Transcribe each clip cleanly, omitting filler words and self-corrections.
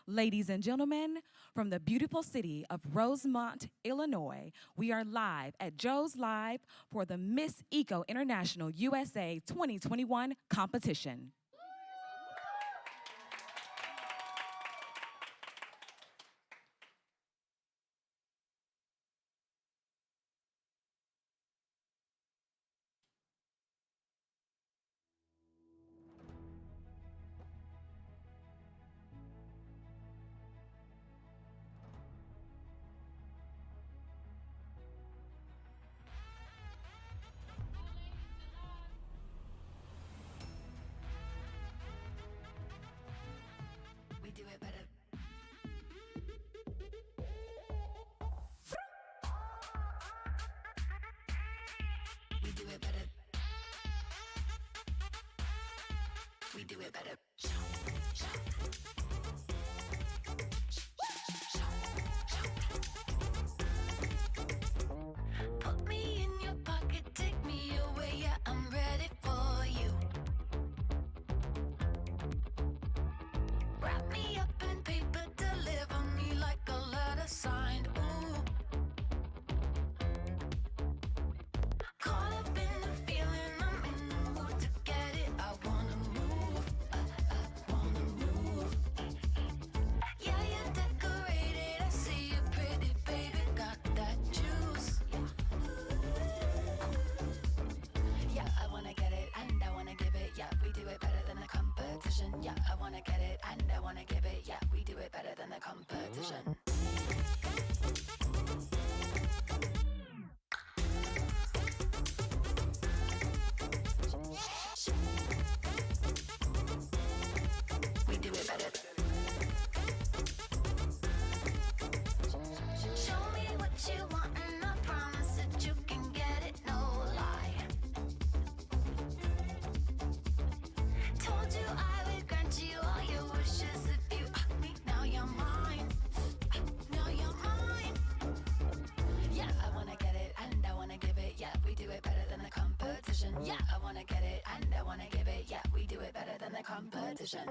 Ladies and gentlemen, from the beautiful city of Rosemont, Illinois, we are live at Joe's Live for the Miss Eco International USA 2021 competition. We do it better. We do it better. We do it better. Put me in your pocket, take me away, yeah, I'm ready for you. Wrap me up in paper, deliver me like a letter signed, ooh. Caught up in the feeling, I'm in the mood to get it. I wanna move, wanna move. Yeah, you're decorated, I see you pretty, baby, got that juice. Yeah, I wanna get it and I wanna give it. Yeah, we do it better than the competition. Yeah, I wanna get it and I wanna give it. Yeah, we do it better than the competition. We do it better. Show me what you want and I promise that you can get it, no lie. Told you I would grant you all your wishes if you ask me. Now you're mine. Now you're mine. Yeah, I wanna get it and I wanna give it. Yeah, we do it better than the competition. Yeah, I wanna get it and I wanna give it. Yeah, we do it better than the competition.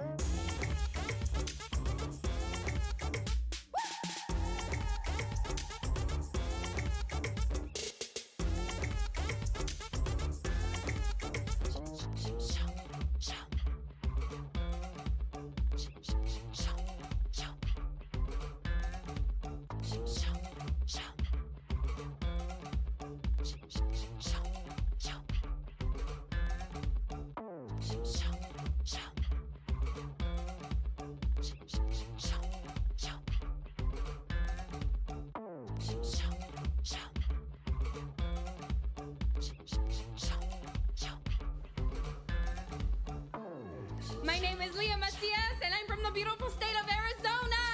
My name is Leah Macias, and I'm from the beautiful state of Arizona.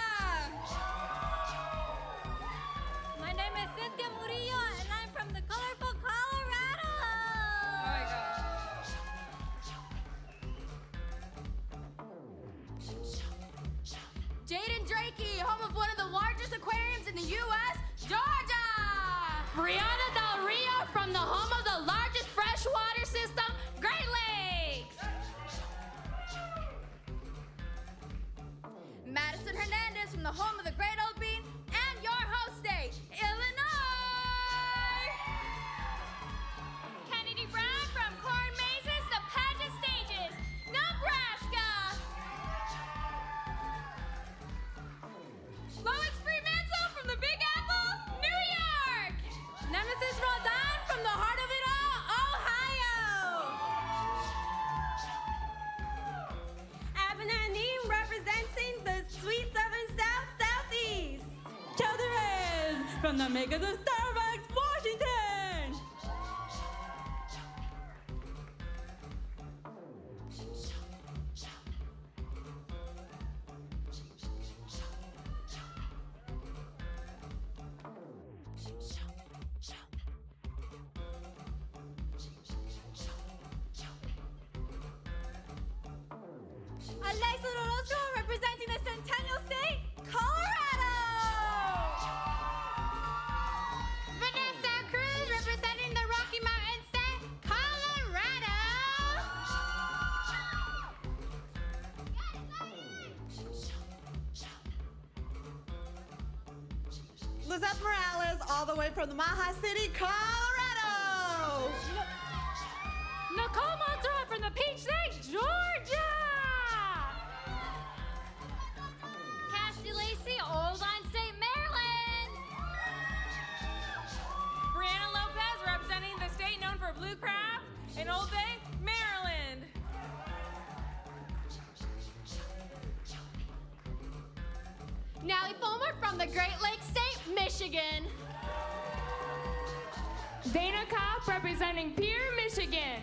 My name is Cynthia Murillo, and I'm from the colorful Colorado. Oh my gosh. Jaden Drakey, home of one of the largest aquariums in the U.S., Georgia. Brianna Del Rio, from the home of the largest freshwater system, Great Lakes. Madison Hernandez, from the home of the Great Old Bean and your host state, Illinois. Kennedy Brown, from corn mazes to pageant stages, Nebraska. Lois Fremantle, from the Big Apple, New York. Nemesis Roldan, from the heart of it all, Ohio. Abin Hanim, representing the Sweet Southern South Southeast. Catherine from the makers of Starbucks, Washington. Alexa Orozco, representing the Centennial State, Colorado. Vanessa Cruz, representing the Rocky Mountain State, Colorado. Lizette Morales, all the way from the Mahi City, Colorado. Nicole Montoya from the Peach State, Georgia. Cassidy Lacey, Old Line State, Maryland. Brianna Lopez representing the state known for blue crab in Old Bay, Maryland. Nally Fulmer from the Great Lakes State, Michigan. Dana Kopp representing Pierre, Michigan.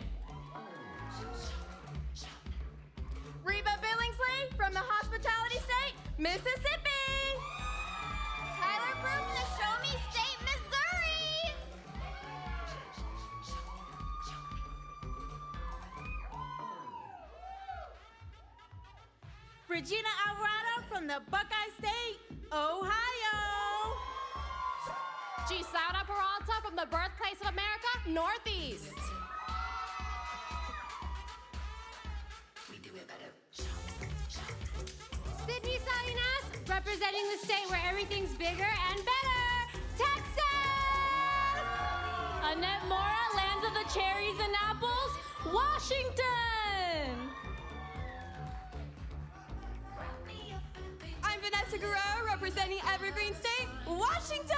Reba Billingsley from the Hospitality State, Mississippi. Tyler Broom from the Show Me State, Missouri. Regina Alvarado from the Buckeye State, Ohio. Gisela Peralta from the birthplace of America, Northeast. Sydney Salinas representing the state where everything's bigger and better, Texas. Annette Mora, lands of the cherries and apples, Washington. I'm Vanessa Guerrero, representing Evergreen State, Washington.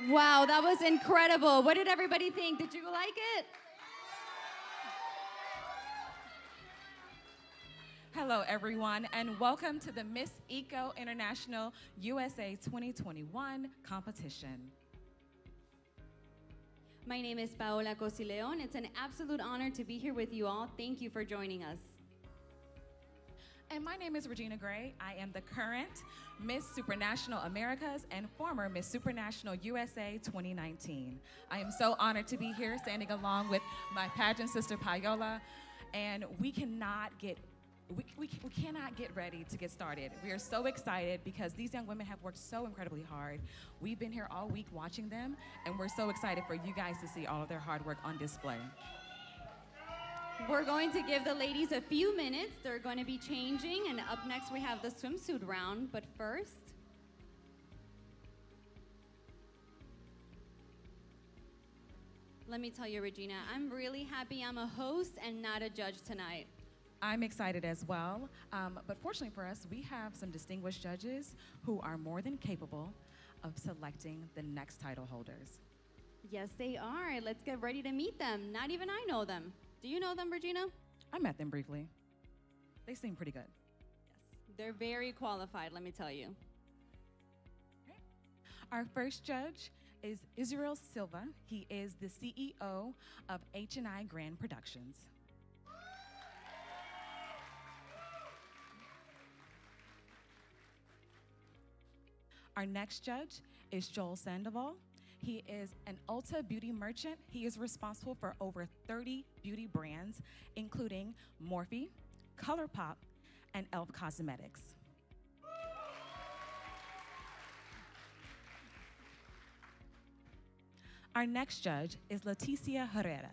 Wow, that was incredible. What did everybody think? Did you like it? Hello, everyone, and welcome to the Miss Eco International USA 2021 competition. My name is Paola Cosileon. It's an absolute honor to be here with you all. Thank you for joining us. And my name is Regina Gray. I am the current Miss Supranational Americas and former Miss Supranational USA 2019. I am so honored to be here standing along with my pageant sister Paola, and we cannot get ready to get started. We are so excited because these young women have worked so incredibly hard. We've been here all week watching them, and we're so excited for you guys to see all of their hard work on display. We're going to give the ladies a few minutes. They're going to be changing, and up next we have the swimsuit round. But first, let me tell you, Regina, I'm really happy I'm a host and not a judge tonight. I'm excited as well, but fortunately for us, we have some distinguished judges who are more than capable of selecting the next title holders. Yes, they are. Let's get ready to meet them. Not even I know them. Do you know them, Regina? I met them briefly. They seem pretty good. They're very qualified, let me tell you. Our first judge is Israel Silva. He is the CEO of H&I Grand Productions. Our next judge is Joel Sandoval. He is an Ulta beauty merchant. He is responsible for over 30 beauty brands, including Morphe, ColourPop, and e.l.f. Cosmetics. Our next judge is Leticia Herrera.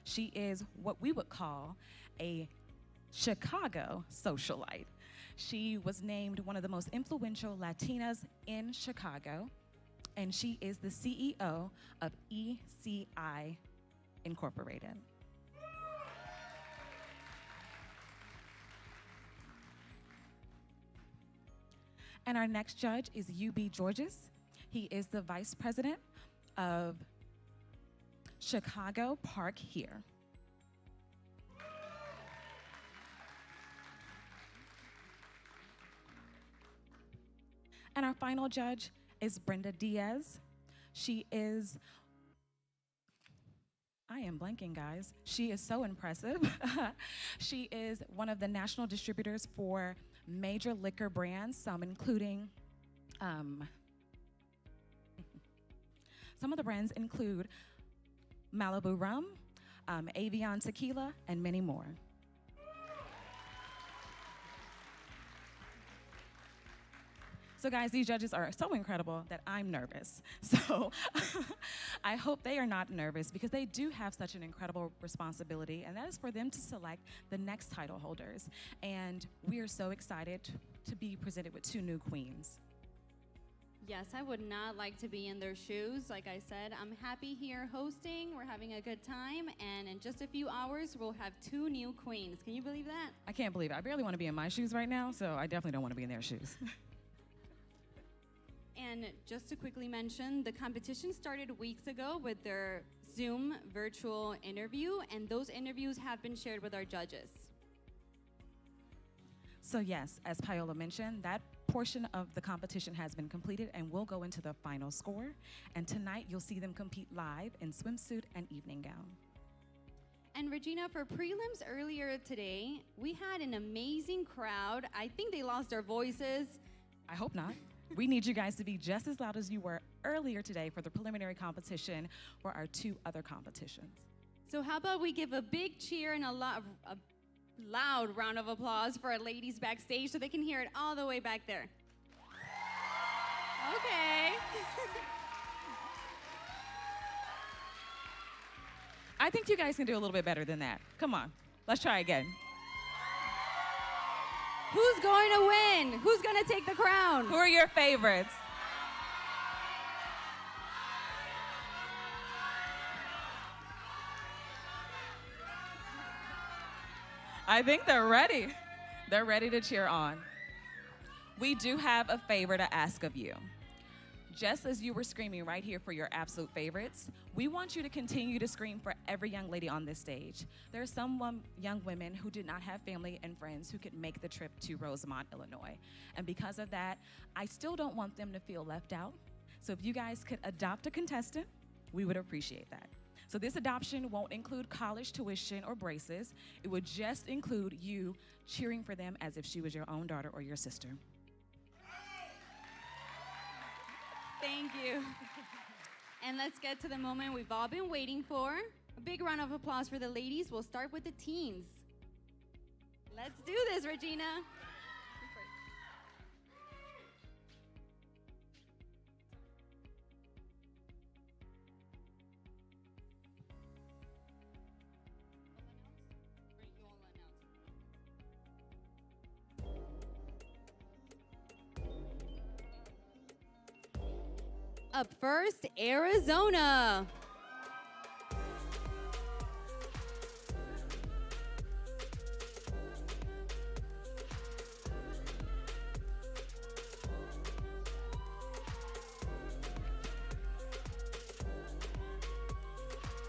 She is what we would call a Chicago socialite. She was named one of the most influential Latinas in Chicago, and she is the CEO of ECI Incorporated. And our next judge is UB Georges. He is the vice president of Chicago Park Here. And our final judge is Brenda Diaz. She is, I am blanking, guys. She is so impressive. She is one of the national distributors for major liquor brands, some including, some of the brands include Malibu Rum, Avion Tequila, and many more. So guys, these judges are so incredible that I'm nervous. So I hope they are not nervous because they do have such an incredible responsibility, and that is for them to select the next title holders. And we are so excited to be presented with two new queens. Yes, I would not like to be in their shoes. Like I said, I'm happy here hosting. We're having a good time. And in just a few hours, we'll have two new queens. Can you believe that? I can't believe it. I barely want to be in my shoes right now, so I definitely don't want to be in their shoes. And just to quickly mention, the competition started weeks ago with their Zoom virtual interview, and those interviews have been shared with our judges. So yes, as Paola mentioned, that portion of the competition has been completed and will go into the final score. And tonight, you'll see them compete live in swimsuit and evening gown. And Regina, for prelims earlier today, we had an amazing crowd. I think they lost their voices. I hope not. We need you guys to be just as loud as you were earlier today for the preliminary competition for our two other competitions. So how about we give a big cheer and a loud round of applause for our ladies backstage so they can hear it all the way back there. Okay. I think you guys can do a little bit better than that. Come on, let's try again. Who's going to win? Who's going to take the crown? Who are your favorites? I think they're ready. They're ready to cheer on. We do have a favor to ask of you. Just as you were screaming right here for your absolute favorites, we want you to continue to scream for every young lady on this stage. There are some young women who did not have family and friends who could make the trip to Rosemont, Illinois. And because of that, I still don't want them to feel left out. So if you guys could adopt a contestant, we would appreciate that. So this adoption won't include college tuition or braces. It would just include you cheering for them as if she was your own daughter or your sister. Thank you. And let's get to the moment we've all been waiting for. A big round of applause for the ladies. We'll start with the teens. Let's do this, Regina. Up first, Arizona.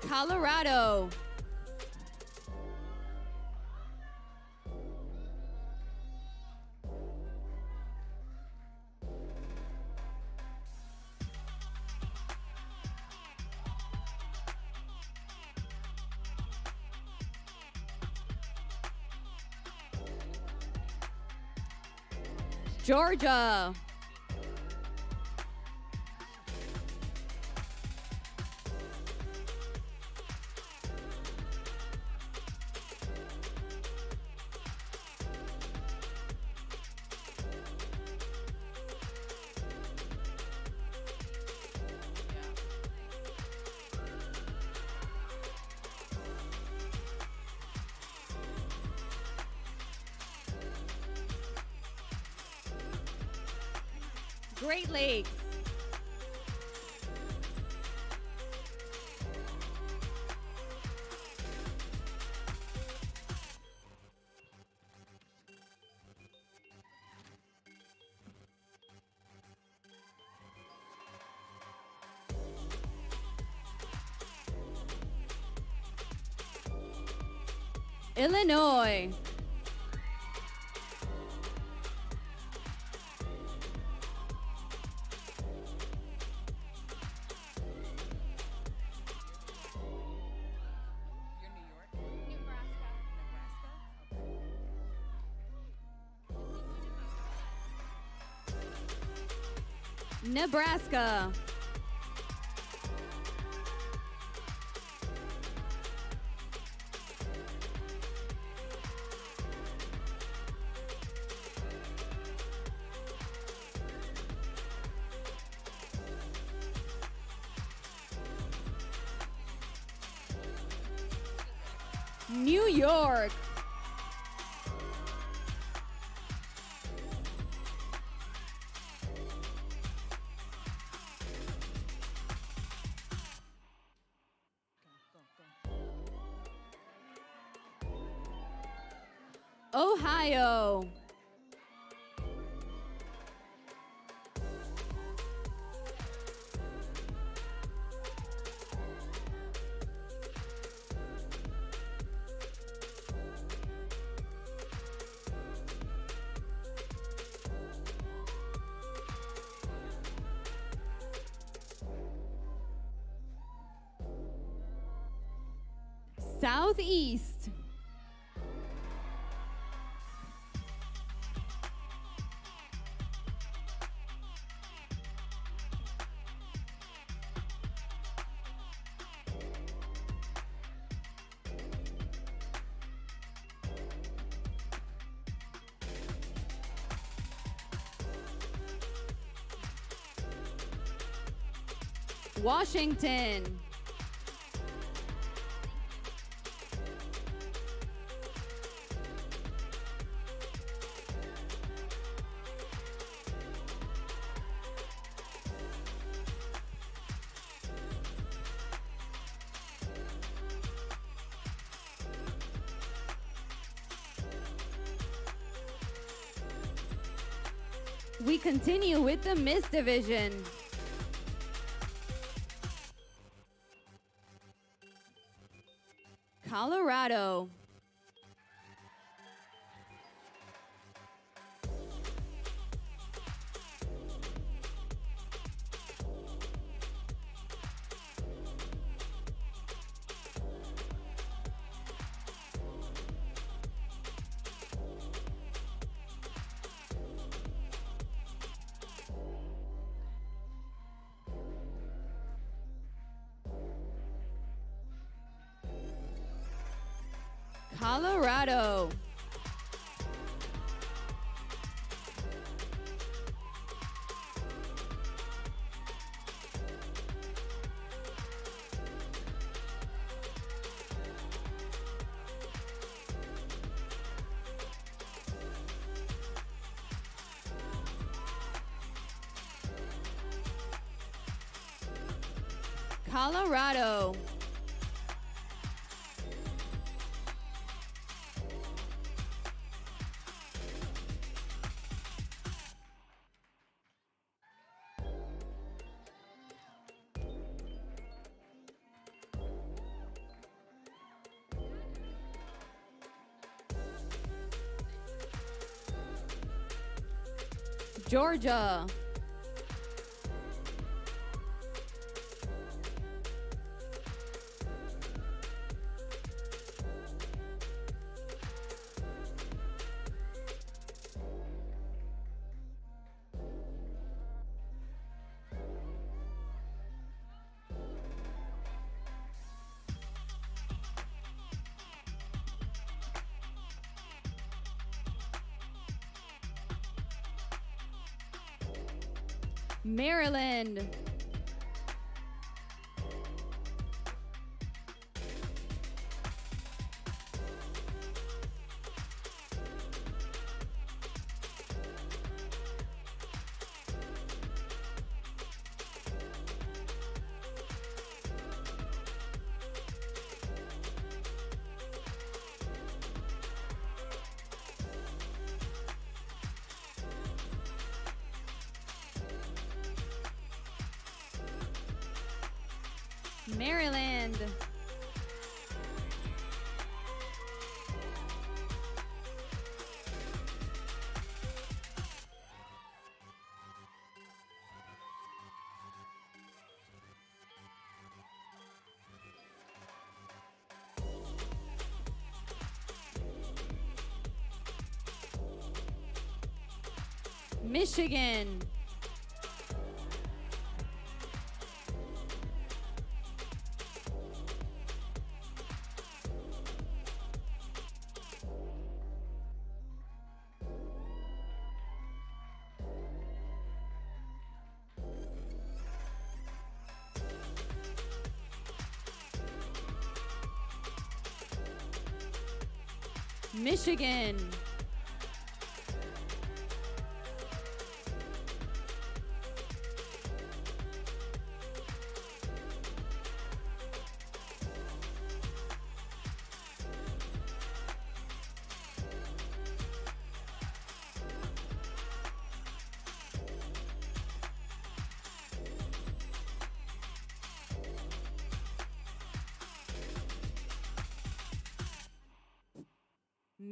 Colorado. Georgia. Great Lakes. Illinois. You're New York? Nebraska. Nebraska. New York. Ohio. Southeast. Washington. We continue with the Miss Division. Colorado. Colorado. Colorado. Georgia. Maryland. Maryland. Michigan. Michigan.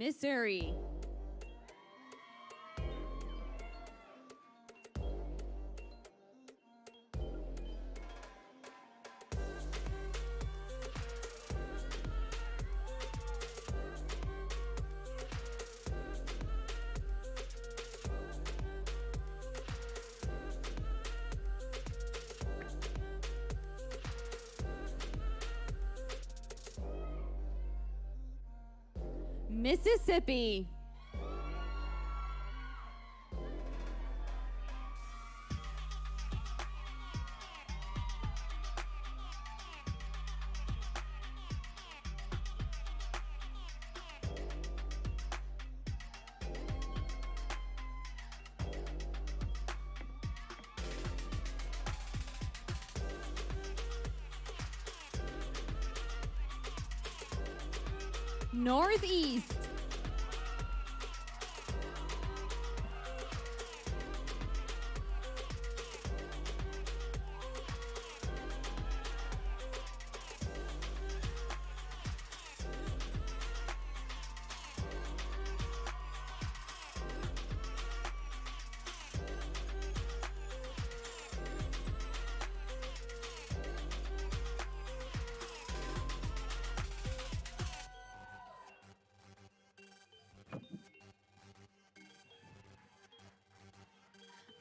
Missouri. Mississippi. Northeast.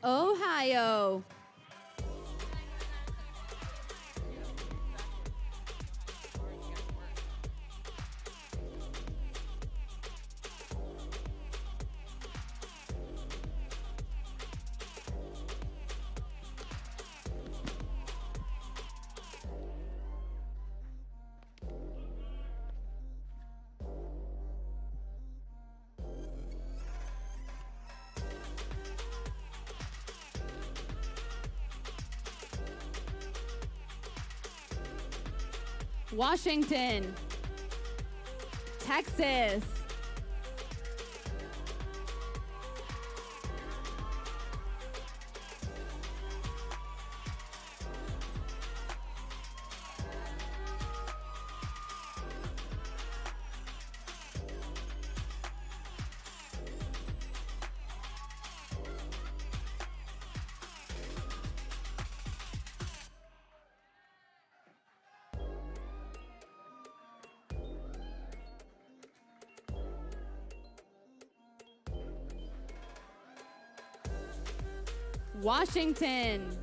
Ohio. Washington. Texas. Washington.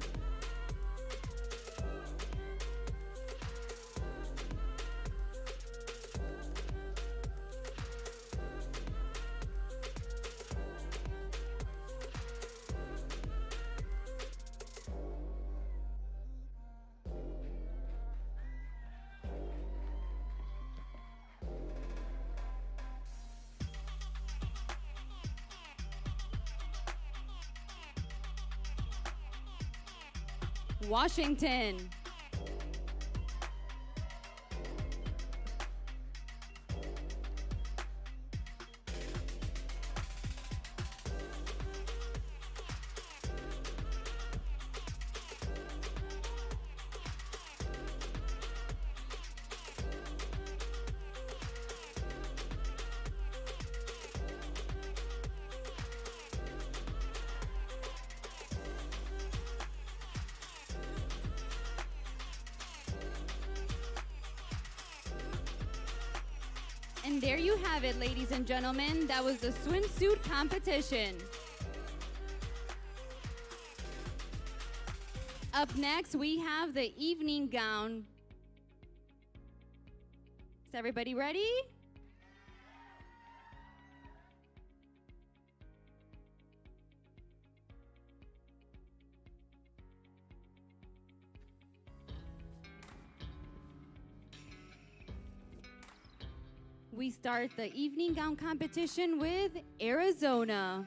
Washington. And there you have it, ladies and gentlemen. That was the swimsuit competition. Up next, we have the evening gown. Is everybody ready? We start the evening gown competition with Arizona.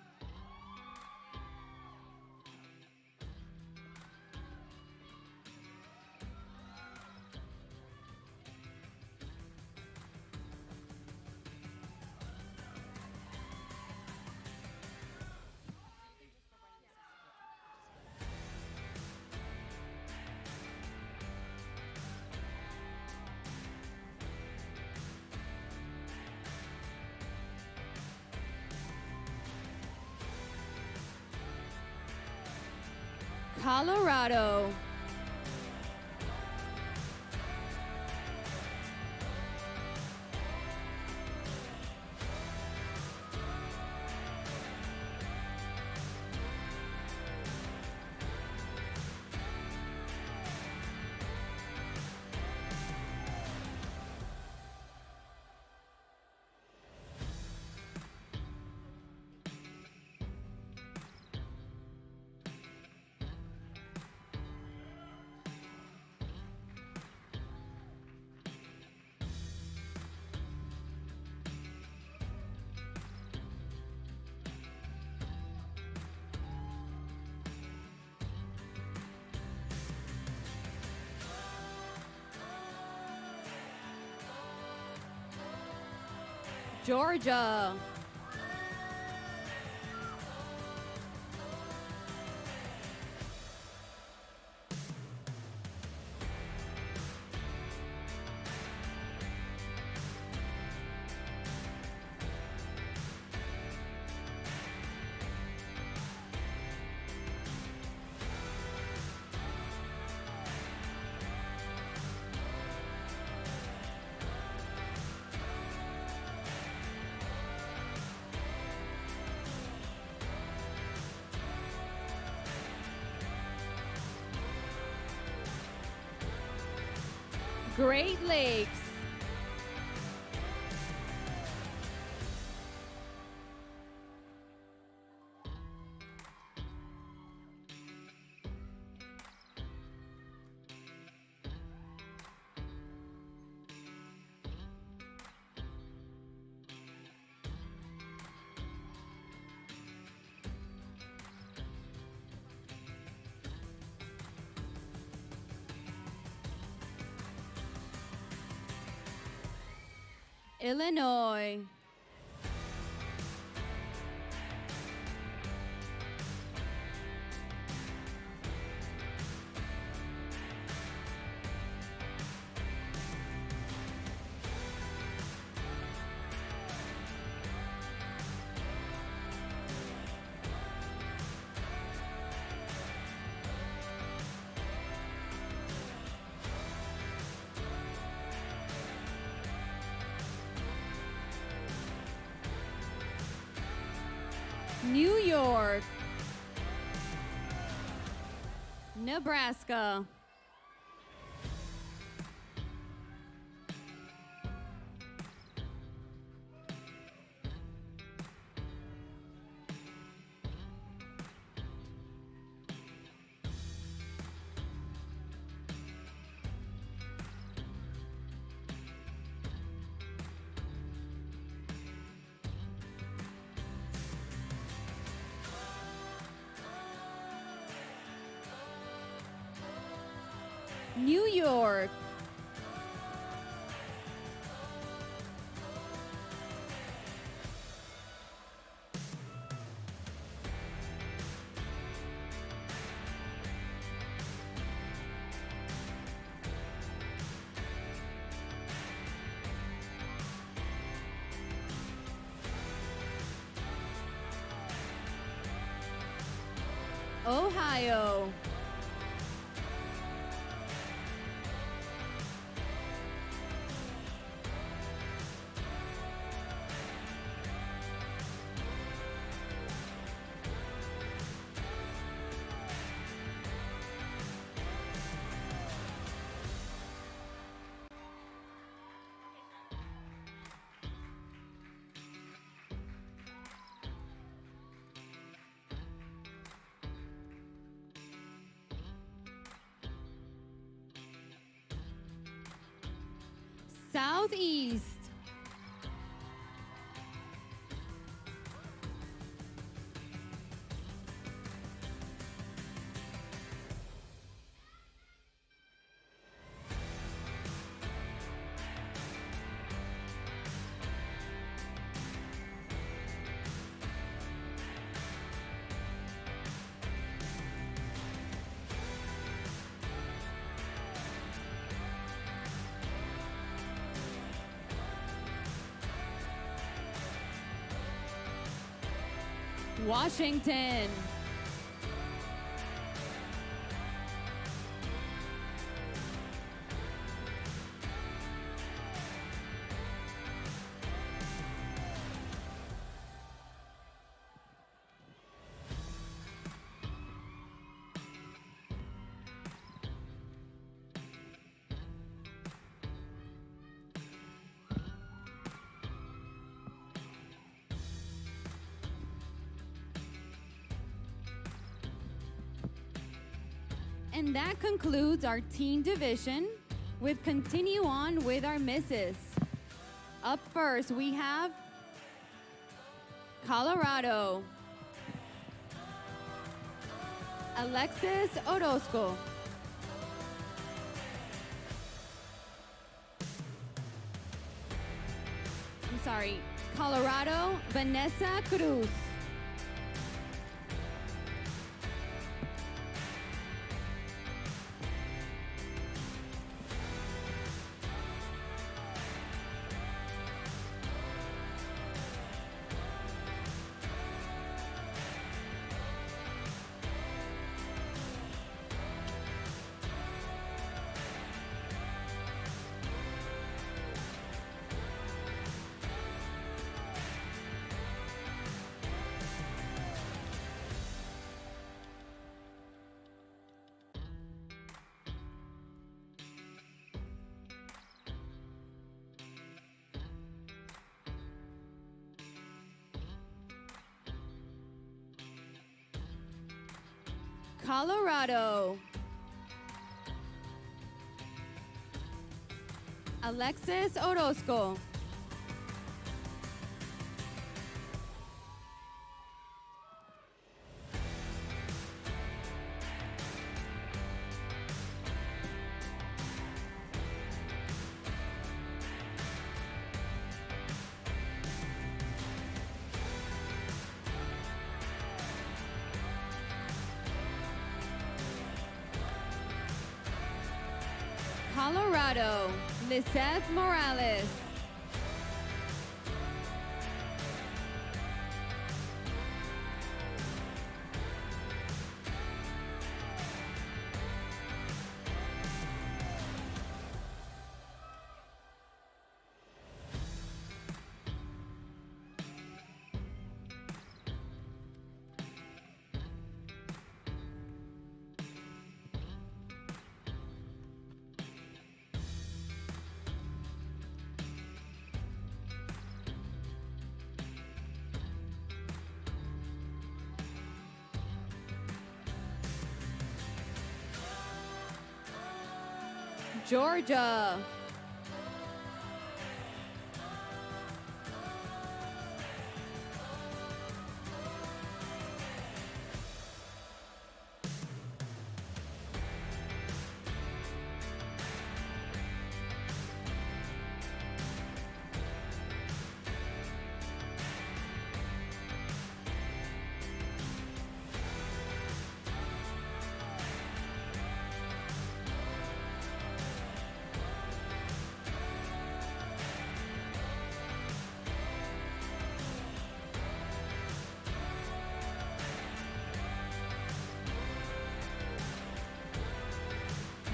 Colorado. Georgia. Great Lakes. Illinois. New York. Nebraska. New York. Ohio. Southeast. Washington. And that concludes our teen division. We'll continue on with our misses. Up first, we have Colorado. Alexis Orozco. I'm sorry, Colorado, Vanessa Cruz. Colorado. Alexis Orozco. Colorado, Lisette Morales. Georgia.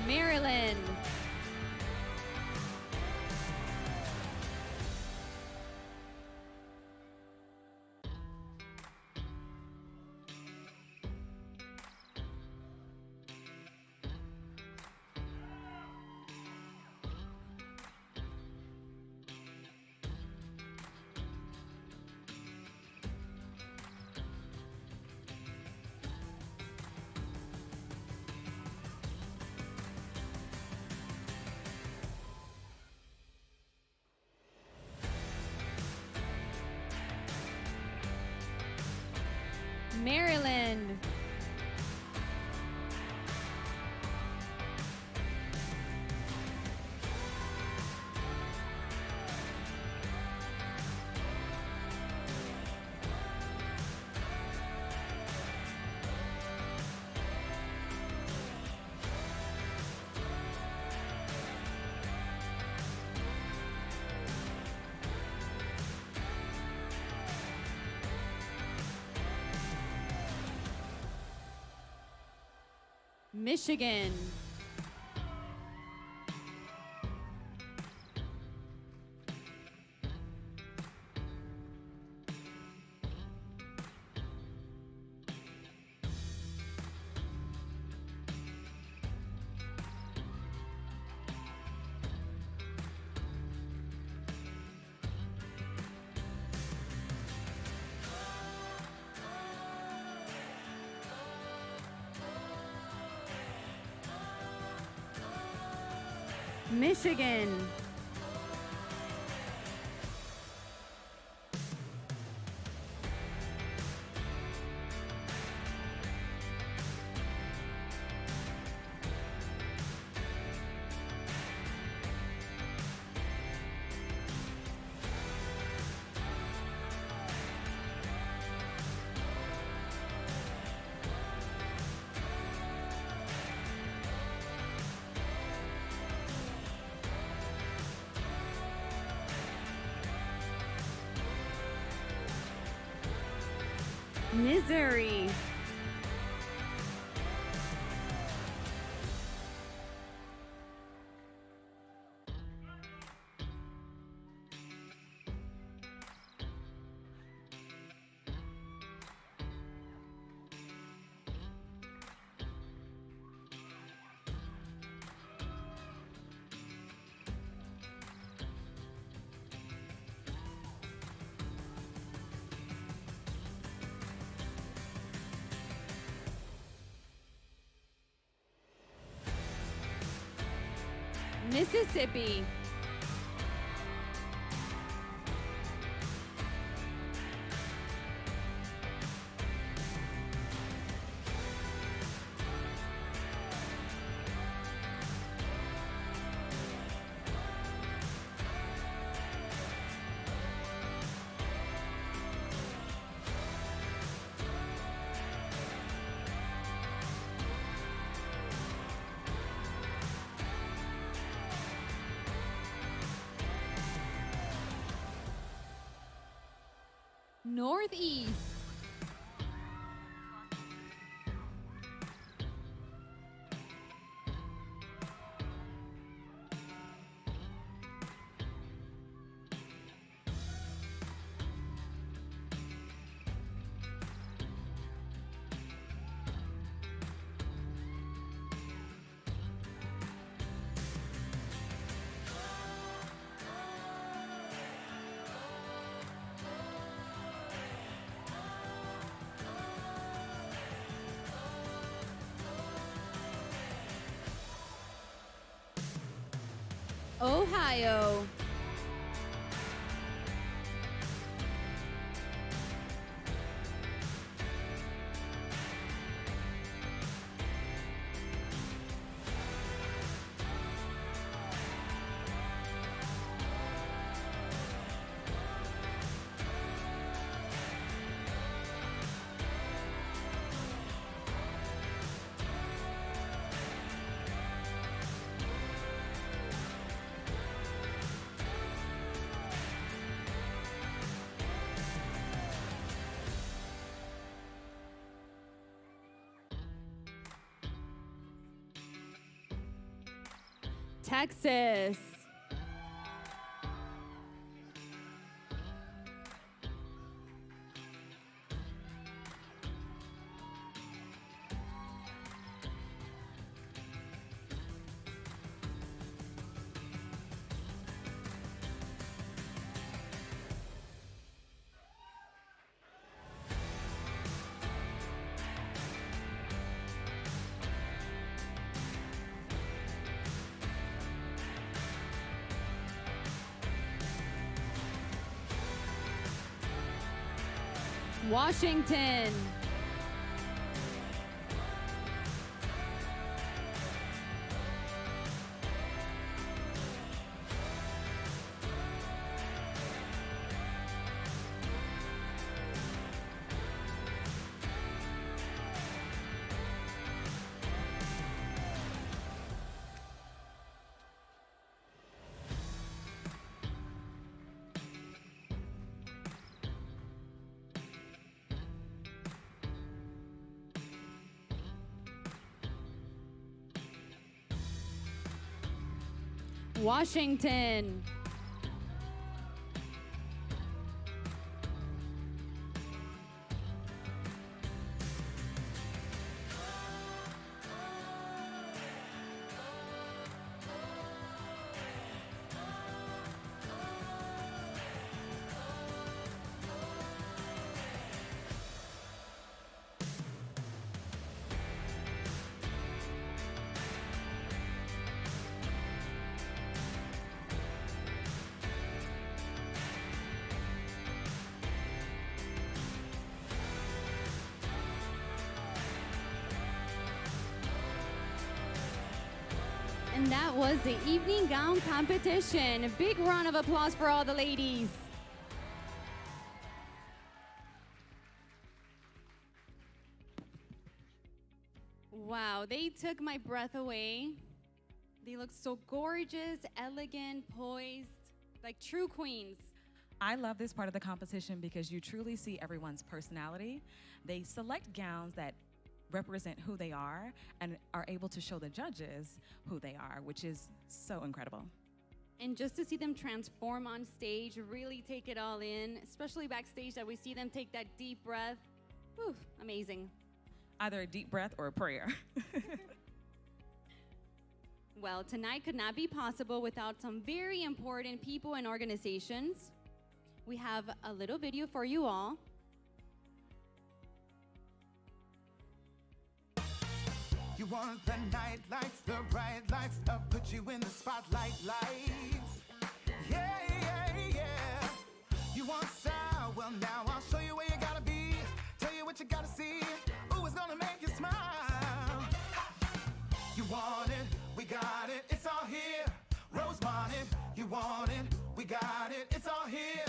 Maryland. Maryland. Michigan. Michigan. Missouri. Mississippi. Northeast. Ohio. Texas. Washington. Washington. And that was the evening gown competition. A big round of applause for all the ladies. Wow, they took my breath away. They look so gorgeous, elegant, poised, like true queens. I love this part of the competition because you truly see everyone's personality. They select gowns that represent who they are and are able to show the judges who they are, which is so incredible. And just to see them transform on stage, really take it all in, especially backstage that we see them take that deep breath. Whew, amazing. Either a deep breath or a prayer. Well, tonight could not be possible without some very important people and organizations. We have a little video for you all. You want the nightlife, the bright life, I'll put you in the spotlight life. Yeah, yeah, yeah. You want style? Well, now I'll show you where you gotta be. Tell you what you gotta see. Ooh, it's gonna make you smile. You want it, we got it, it's all here. Rosemont it, you want it, we got it, it's all here.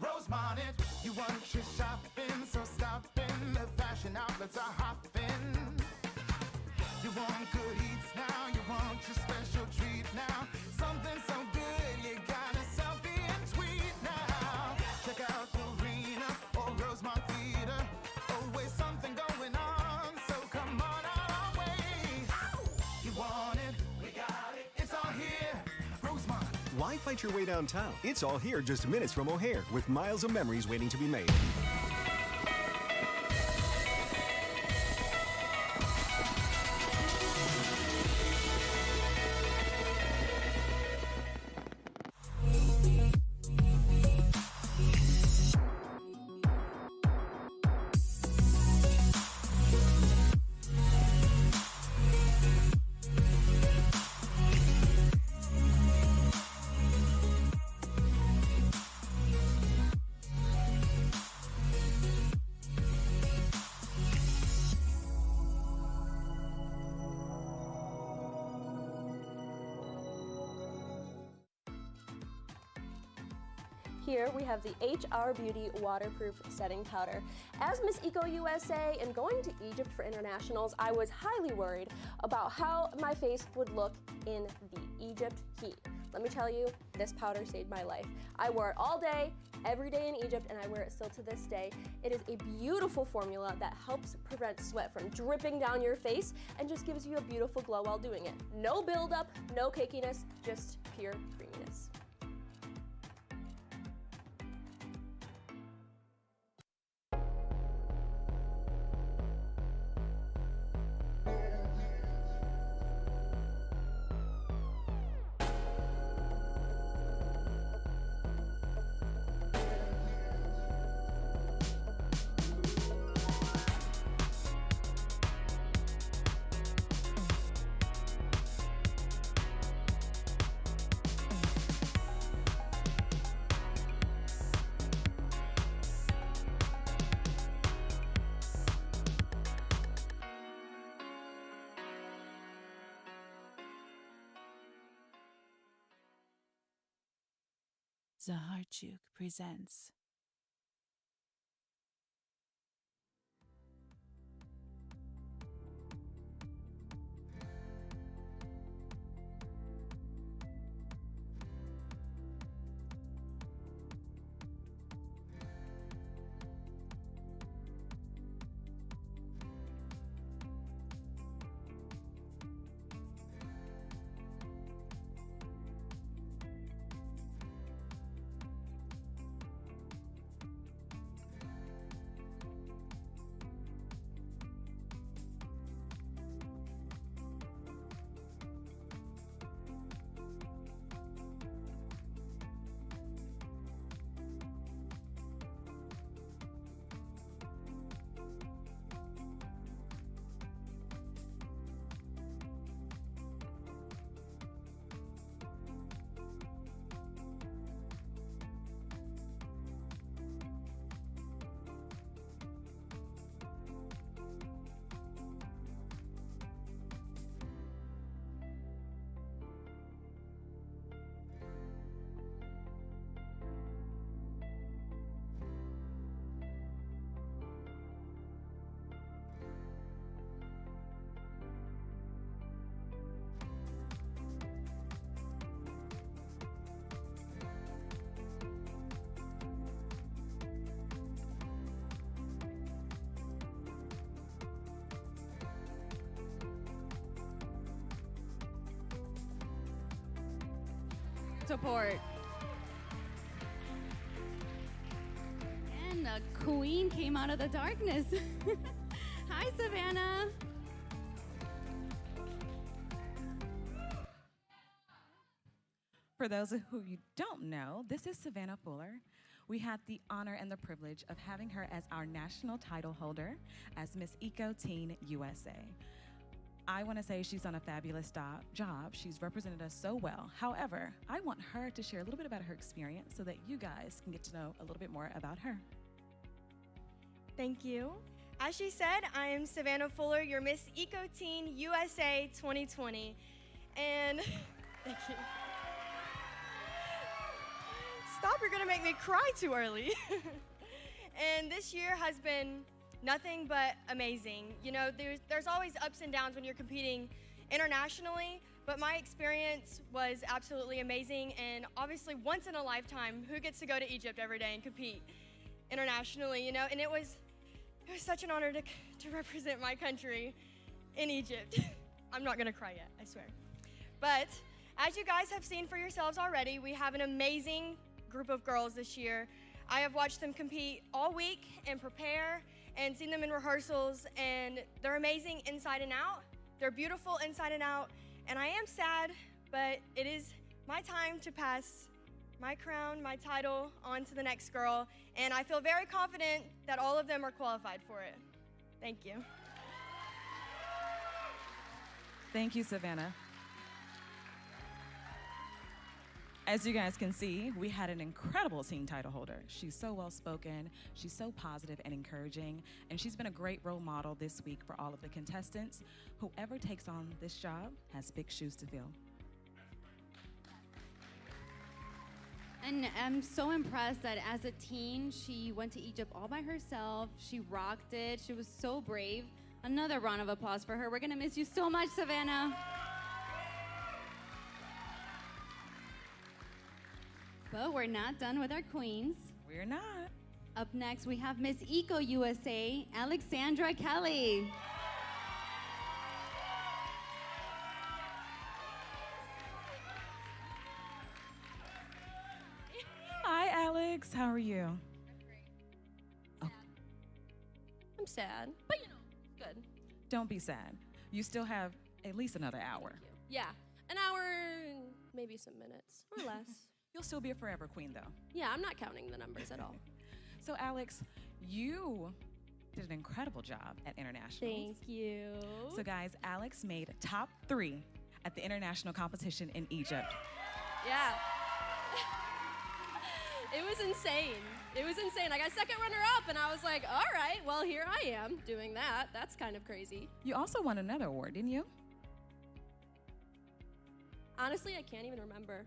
Rosemont it, you want your shopping, so stop in. The fashion outlets are hopping. You want good eats now, you want your special treat now. Something so good, you got a selfie and tweet now. Check out the arena or Rosemont Theater. Always something going on, so come on out our way. You want it, we got it, it's all here. Rosemont. Why fight your way downtown? It's all here just minutes from O'Hare with miles of memories waiting to be made. Here we have the HR Beauty Waterproof Setting Powder. As Miss Eco USA and going to Egypt for internationals, I was highly worried about how my face would look in the Egypt heat. Let me tell you, this powder saved my life. I wore it all day, every day in Egypt, and I wear it still to this day. It is a beautiful formula that helps prevent sweat from dripping down your face and just gives you a beautiful glow while doing it. No buildup, no cakiness, just pure creaminess. Zaharchuk presents support. And the queen came out of the darkness. Hi, Savannah. For those who you don't know, this is Savannah Fuller. We had the honor and the privilege of having her as our national title holder as Miss Eco Teen USA. I want to say she's done a fabulous job. She's represented us so well. However, I want her to share a little bit about her experience so that you guys can get to know a little bit more about her. Thank you. As she said, I am Savannah Fuller, your Miss Eco Teen USA 2020. And thank you. Stop, you're gonna make me cry too early. And this year has been nothing but amazing. You know, there's always ups and downs when you're competing internationally, but my experience was absolutely amazing, and obviously once in a lifetime, who gets to go to Egypt every day and compete internationally, you know? And it was such an honor to represent my country in Egypt. I'm not gonna cry yet, I swear. But as you guys have seen for yourselves already, we have an amazing group of girls this year. I have watched them compete all week and prepare and seen them in rehearsals, and they're amazing inside and out. They're beautiful inside and out, and I am sad, but it is my time to pass my crown, my title, on to the next girl, and I feel very confident that all of them are qualified for it. Thank you. Thank you, Savannah. As you guys can see, we had an incredible teen title holder. She's so well-spoken, she's so positive and encouraging, and she's been a great role model this week for all of the contestants. Whoever takes on this job has big shoes to fill. And I'm so impressed that as a teen, she went to Egypt all by herself. She rocked it. She was so brave. Another round of applause for her. We're gonna miss you so much, Savannah. But we're not done with our queens. We're not. Up next, we have Miss Eco USA, Alexandra Kelly. Hi, Alex. How are you? I'm sad, but you know, good. Don't be sad. You still have at least another hour. Yeah, an hour, and maybe some minutes or less. You'll still be a forever queen, though. Yeah, I'm not counting the numbers at all. So, Alex, you did an incredible job at internationals. Thank you. So, guys, Alex made top 3 at the international competition in Egypt. Yeah. It was insane. It was insane. I got second runner-up, and I was like, all right, well, here I am doing that. That's kind of crazy. You also won another award, didn't you? Honestly, I can't even remember.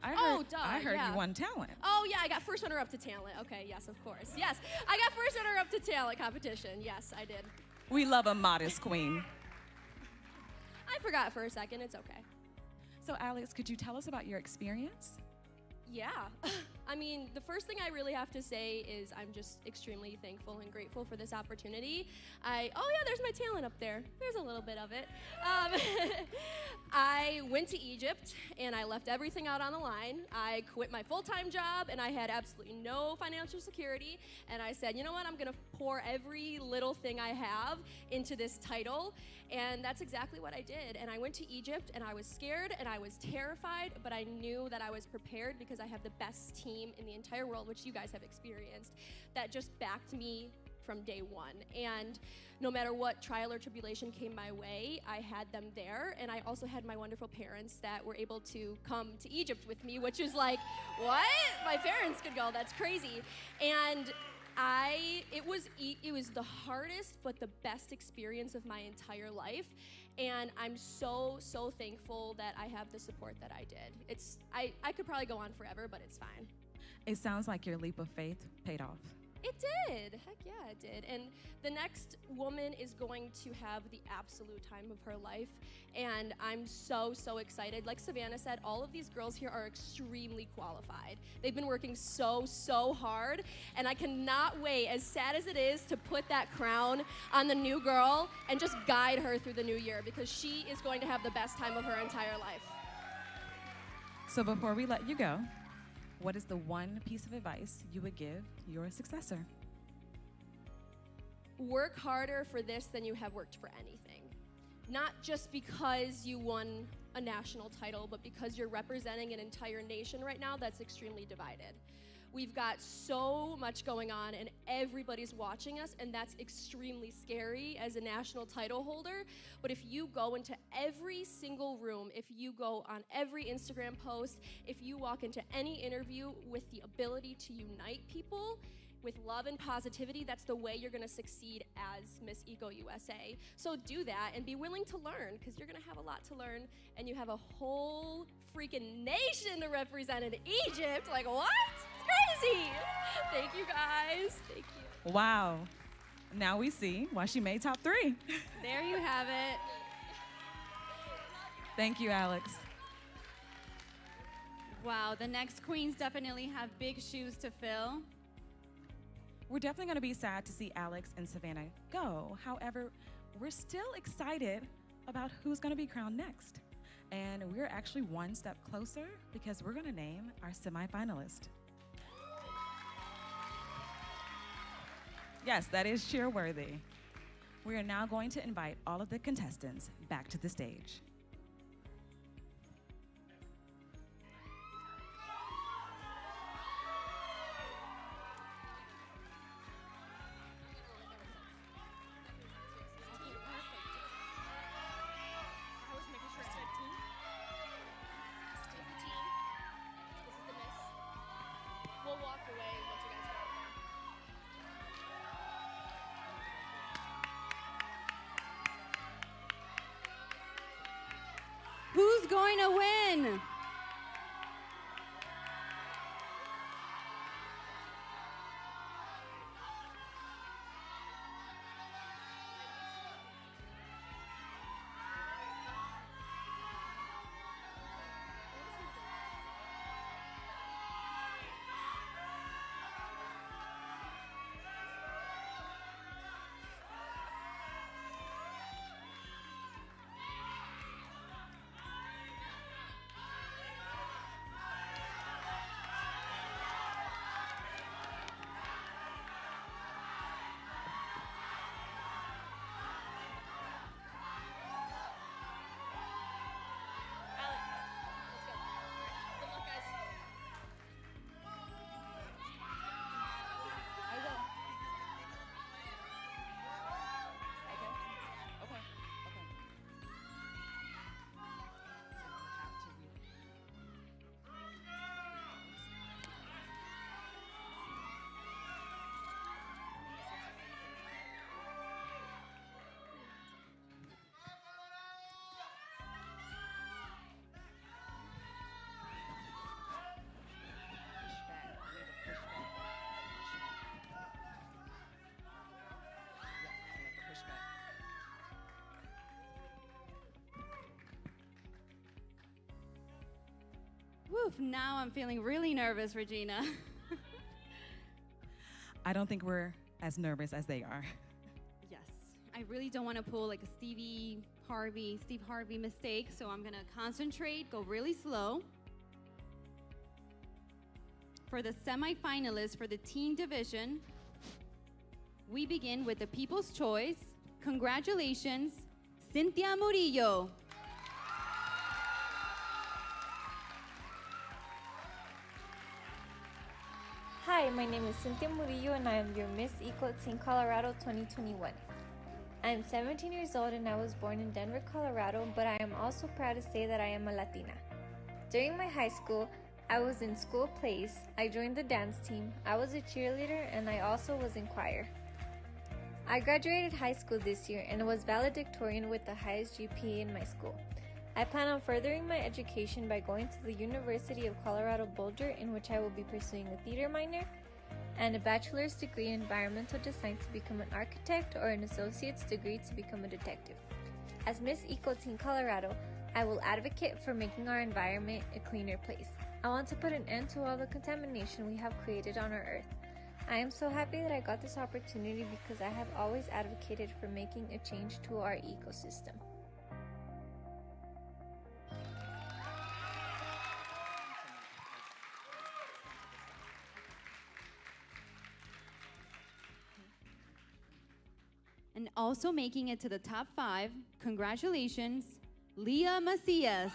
I heard you won talent. Oh, yeah, I got first runner-up to talent. Okay, yes, of course. Yes, I got first runner-up to talent competition. Yes, I did. We love a modest queen. I forgot for a second. It's okay. So, Alex, could you tell us about your experience? Yeah. I mean, the first thing I really have to say is I'm just extremely thankful and grateful for this opportunity. Oh yeah, there's my talent up there. There's a little bit of it. I went to Egypt and I left everything out on the line. I quit my full-time job and I had absolutely no financial security. And I said, you know what, I'm gonna pour every little thing I have into this title. And that's exactly what I did. And I went to Egypt and I was scared and I was terrified, but I knew that I was prepared because I have the best team in the entire world, which you guys have experienced, that just backed me from day one. And no matter what trial or tribulation came my way, I had them there. And I also had my wonderful parents that were able to come to Egypt with me, which is like, what? My parents could go, that's crazy. And it was the hardest but the best experience of my entire life, and I'm so thankful that I have the support that I did. I could probably go on forever, but it's fine. It sounds like your leap of faith paid off. It did. Heck yeah, it did. And the next woman is going to have the absolute time of her life. And I'm so excited. Like Savannah said, all of these girls here are extremely qualified. They've been working so hard. And I cannot wait, as sad as it is, to put that crown on the new girl and just guide her through the new year, because she is going to have the best time of her entire life. So before we let you go, what is the one piece of advice you would give your successor? Work harder for this than you have worked for anything. Not just because you won a national title, but because you're representing an entire nation right now that's extremely divided. We've got so much going on and everybody's watching us, and that's extremely scary as a national title holder. But if you go into every single room, if you go on every Instagram post, if you walk into any interview with the ability to unite people with love and positivity, that's the way you're gonna succeed as Miss Eco USA. So do that and be willing to learn, because you're gonna have a lot to learn, and you have a whole freaking nation to represent in Egypt. Like, what? It's crazy. Thank you, guys. Thank you. Wow. Now we see why she made top 3. There you have it. Thank you, Alex. Wow, the next queens definitely have big shoes to fill. We're definitely going to be sad to see Alex and Savannah go. However, we're still excited about who's going to be crowned next. And we're actually one step closer, because we're going to name our semifinalist. Yes, that is cheer-worthy. We are now going to invite all of the contestants back to the stage. We'll walk away once you guys go. Who's going to win? Oof, now I'm feeling really nervous, Regina. I don't think we're as nervous as they are. Yes, I really don't want to pull like a Steve Harvey mistake, so I'm gonna concentrate, go really slow. For the semifinalists for the teen division, we begin with the People's Choice. Congratulations, Cynthia Murillo. Hi, my name is Cynthia Murillo and I am your Miss Eco Teen Colorado 2021. I am 17 years old and I was born in Denver, Colorado, but I am also proud to say that I am a Latina. During my high school, I was in school plays, I joined the dance team, I was a cheerleader, and I also was in choir. I graduated high school this year and was valedictorian with the highest GPA in my school. I plan on furthering my education by going to the University of Colorado Boulder, in which I will be pursuing a theater minor and a bachelor's degree in environmental design to become an architect or an associate's degree to become a detective. As Miss Eco Teen Colorado, I will advocate for making our environment a cleaner place. I want to put an end to all the contamination we have created on our earth. I am so happy that I got this opportunity because I have always advocated for making a change to our ecosystem. And also making it to the top 5, congratulations, Leah Macias.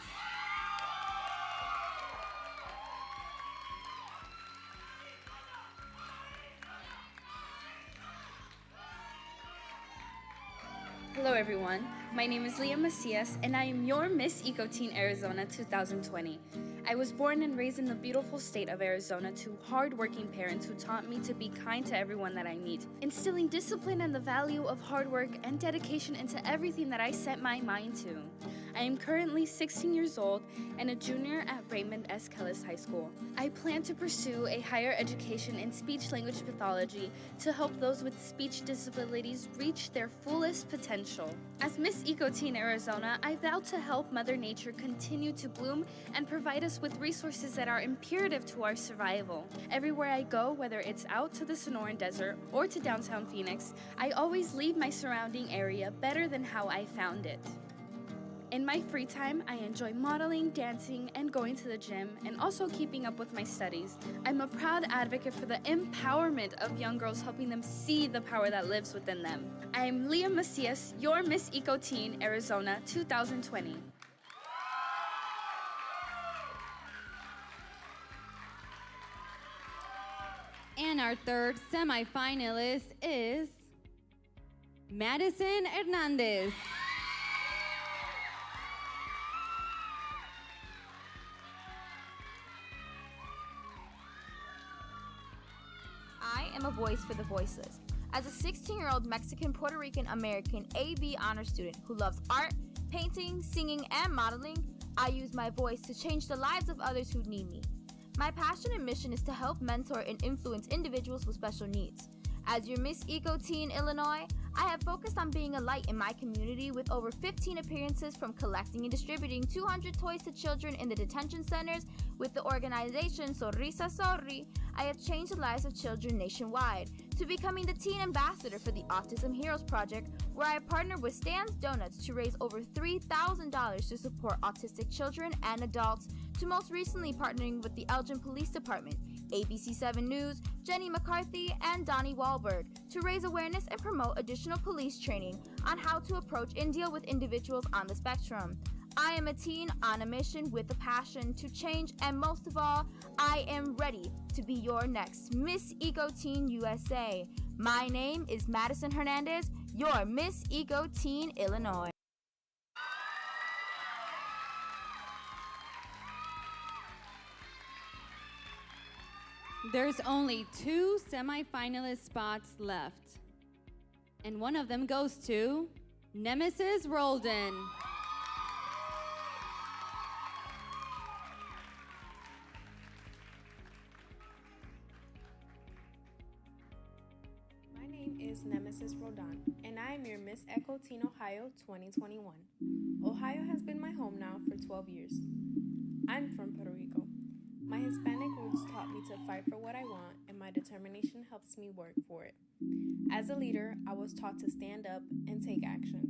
Hello everyone, my name is Leah Macias and I am your Miss Eco Teen Arizona 2020. I was born and raised in the beautiful state of Arizona to hard-working parents who taught me to be kind to everyone that I meet, instilling discipline and the value of hard work and dedication into everything that I set my mind to. I am currently 16 years old and a junior at Raymond S. Kellis High School. I plan to pursue a higher education in speech-language pathology to help those with speech disabilities reach their fullest potential. As Miss Eco Teen Arizona, I vow to help Mother Nature continue to bloom and provide us with resources that are imperative to our survival. Everywhere I go, whether it's out to the Sonoran Desert or to downtown Phoenix, I always leave my surrounding area better than how I found it. In my free time, I enjoy modeling, dancing, and going to the gym, and also keeping up with my studies. I'm a proud advocate for the empowerment of young girls, helping them see the power that lives within them. I'm Leah Macias, your Miss Eco Teen Arizona 2020. And our third semifinalist is Madison Hernandez. I am a voice for the voiceless. As a 16-year-old Mexican Puerto Rican American AB honor student who loves art, painting, singing, and modeling, I use my voice to change the lives of others who need me. My passion and mission is to help mentor and influence individuals with special needs. As your Miss Eco Teen Illinois, I have focused on being a light in my community with over 15 appearances, from collecting and distributing 200 toys to children in the detention centers with the organization Sonrisa Sorry. I have changed the lives of children nationwide, to becoming the teen ambassador for the Autism Heroes Project, where I partner with Stan's Donuts to raise over $3,000 to support autistic children and adults, to most recently partnering with the Elgin Police Department, ABC7 News, Jenny McCarthy, and Donnie Wahlberg to raise awareness and promote additional police training on how to approach and deal with individuals on the spectrum. I am a teen on a mission with a passion to change, and most of all, I am ready to be your next Miss Eco Teen USA. My name is Madison Hernandez, your Miss Eco Teen Illinois. There's only 2 semifinalist spots left, and one of them goes to Nemesis Roldan. My name is Nemesis Roldan, and I am your Miss Eco Teen Ohio 2021. Ohio has been my home now for 12 years. I'm from Puerto Rico. My Hispanic roots taught me to fight for what I want, and my determination helps me work for it. As a leader, I was taught to stand up and take action.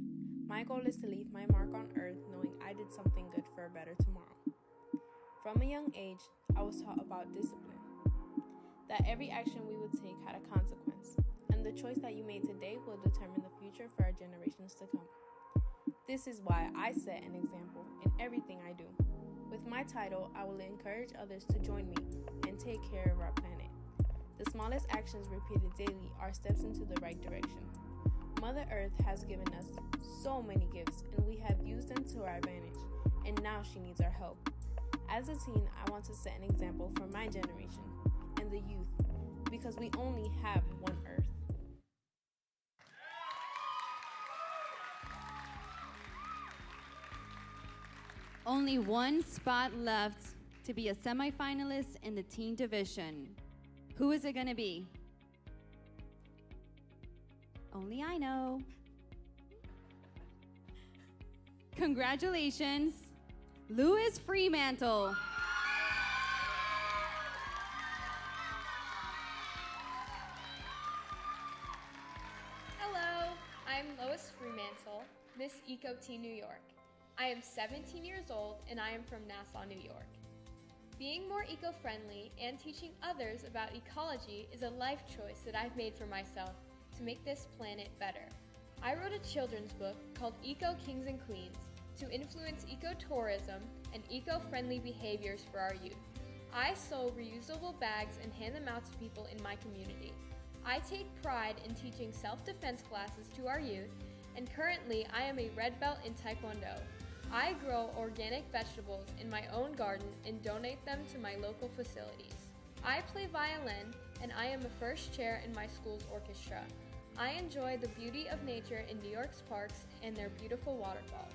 My goal is to leave my mark on earth knowing I did something good for a better tomorrow. From a young age, I was taught about discipline, that every action we would take had a consequence, and the choice that you made today will determine the future for our generations to come. This is why I set an example in everything I do. With my title, I will encourage others to join me and take care of our planet. The smallest actions repeated daily are steps into the right direction. Mother Earth has given us so many gifts, and we have used them to our advantage, and now she needs our help. As a teen, I want to set an example for my generation and the youth, because we only have one Earth. Only one spot left to be a semifinalist in the teen division. Who is it going to be? Only I know. Congratulations, Louis Fremantle. Hello, I'm Lois Fremantle, Miss Eco Teen New York. I am 17 years old and I am from Nassau, New York. Being more eco-friendly and teaching others about ecology is a life choice that I've made for myself to make this planet better. I wrote a children's book called Eco Kings and Queens to influence eco-tourism and eco-friendly behaviors for our youth. I sew reusable bags and hand them out to people in my community. I take pride in teaching self-defense classes to our youth, and currently I am a red belt in Taekwondo. I grow organic vegetables in my own garden and donate them to my local facilities. I play violin and I am a first chair in my school's orchestra. I enjoy the beauty of nature in New York's parks and their beautiful waterfalls.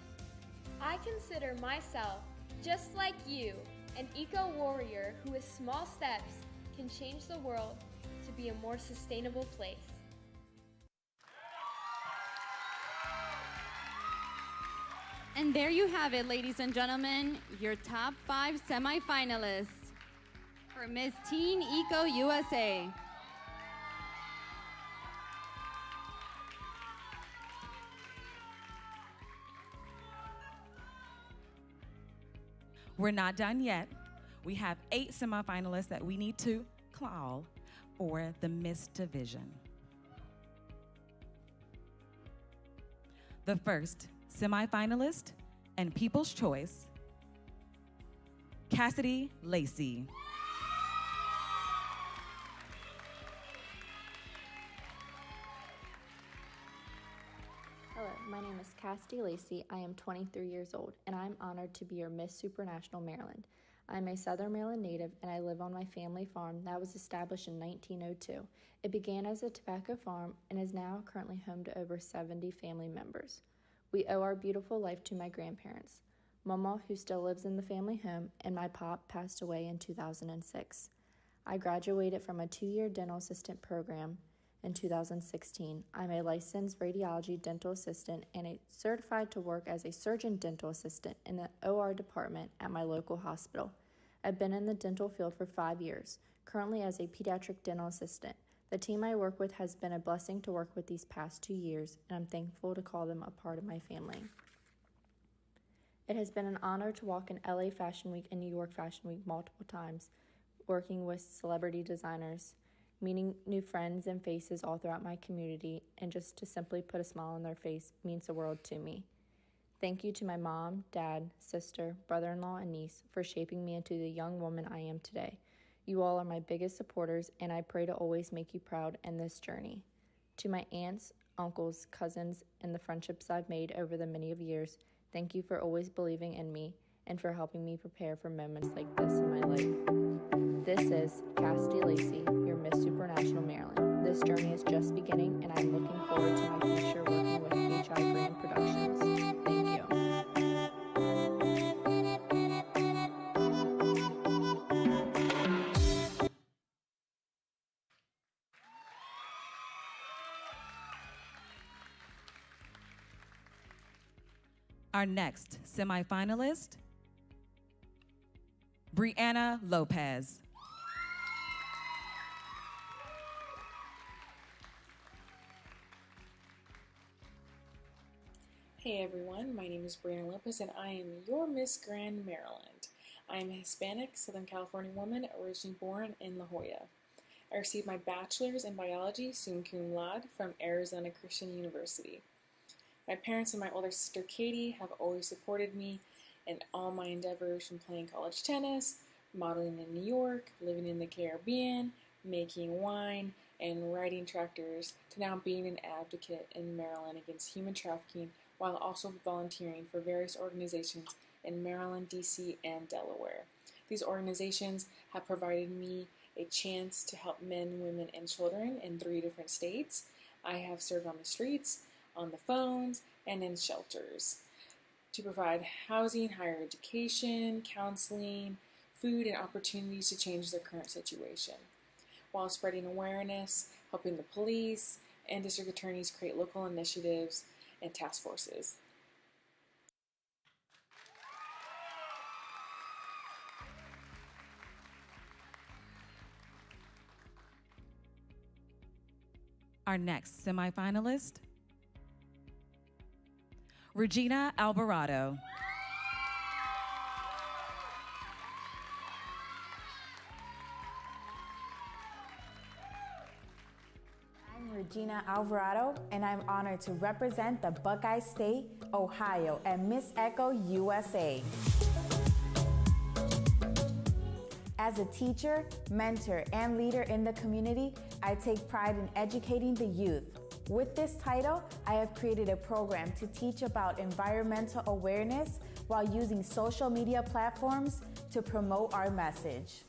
I consider myself, just like you, an eco-warrior who with small steps can change the world to be a more sustainable place. And there you have it, ladies and gentlemen, your top 5 semifinalists for Miss Teen Eco USA. We're not done yet. We have 8 semifinalists that we need to call for the Miss Division. The first semifinalist and People's Choice, Cassidy Lacey. Hello, my name is Cassidy Lacey. I am 23 years old, and I'm honored to be your Miss Supranational Maryland. I'm a Southern Maryland native, and I live on my family farm that was established in 1902. It began as a tobacco farm and is now currently home to over 70 family members. We owe our beautiful life to my grandparents, Mama, who still lives in the family home, and my pop passed away in 2006. I graduated from a 2-year dental assistant program in 2016. I'm a licensed radiology dental assistant and certified to work as a surgeon dental assistant in the OR department at my local hospital. I've been in the dental field for 5 years, currently as a pediatric dental assistant. The team I work with has been a blessing to work with these past 2 years, and I'm thankful to call them a part of my family. It has been an honor to walk in LA Fashion Week and New York Fashion Week multiple times, working with celebrity designers, meeting new friends and faces all throughout my community, and just to simply put a smile on their face means the world to me. Thank you to my mom, dad, sister, brother-in-law, and niece for shaping me into the young woman I am today. You all are my biggest supporters, and I pray to always make you proud in this journey. To my aunts, uncles, cousins, and the friendships I've made over the many of years, thank you for always believing in me and for helping me prepare for moments like this in my life. This is Cassidy Lacey, your Miss Supranational Maryland. This journey is just beginning, and I'm looking forward to my future working with HI Brand Productions. Thank you. Our next semifinalist, Brianna Lopez. Hey everyone, my name is Brianna Lopez and I am your Miss Grand Maryland. I am a Hispanic, Southern California woman originally born in La Jolla. I received my bachelor's in biology, summa cum laude, from Arizona Christian University. My parents and my older sister Katie have always supported me in all my endeavors, from playing college tennis, modeling in New York, living in the Caribbean, making wine, and riding tractors, to now being an advocate in Maryland against human trafficking, while also volunteering for various organizations in Maryland, D.C., and Delaware. These organizations have provided me a chance to help men, women, and children in 3 different states. I have served on the streets, on the phones, and in shelters to provide housing, higher education, counseling, food, and opportunities to change their current situation, while spreading awareness, helping the police and district attorneys create local initiatives and task forces. Our next semifinalist, Regina Alvarado. I'm Regina Alvarado, and I'm honored to represent the Buckeye State, Ohio, at Miss Echo USA. As a teacher, mentor, and leader in the community, I take pride in educating the youth. With this title, I have created a program to teach about environmental awareness while using social media platforms to promote our message.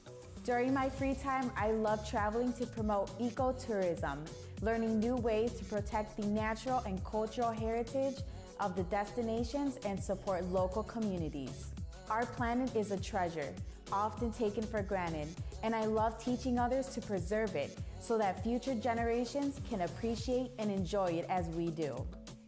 During my free time, I love traveling to promote ecotourism, learning new ways to protect the natural and cultural heritage of the destinations and support local communities. Our planet is a treasure, often taken for granted, and I love teaching others to preserve it so that future generations can appreciate and enjoy it as we do.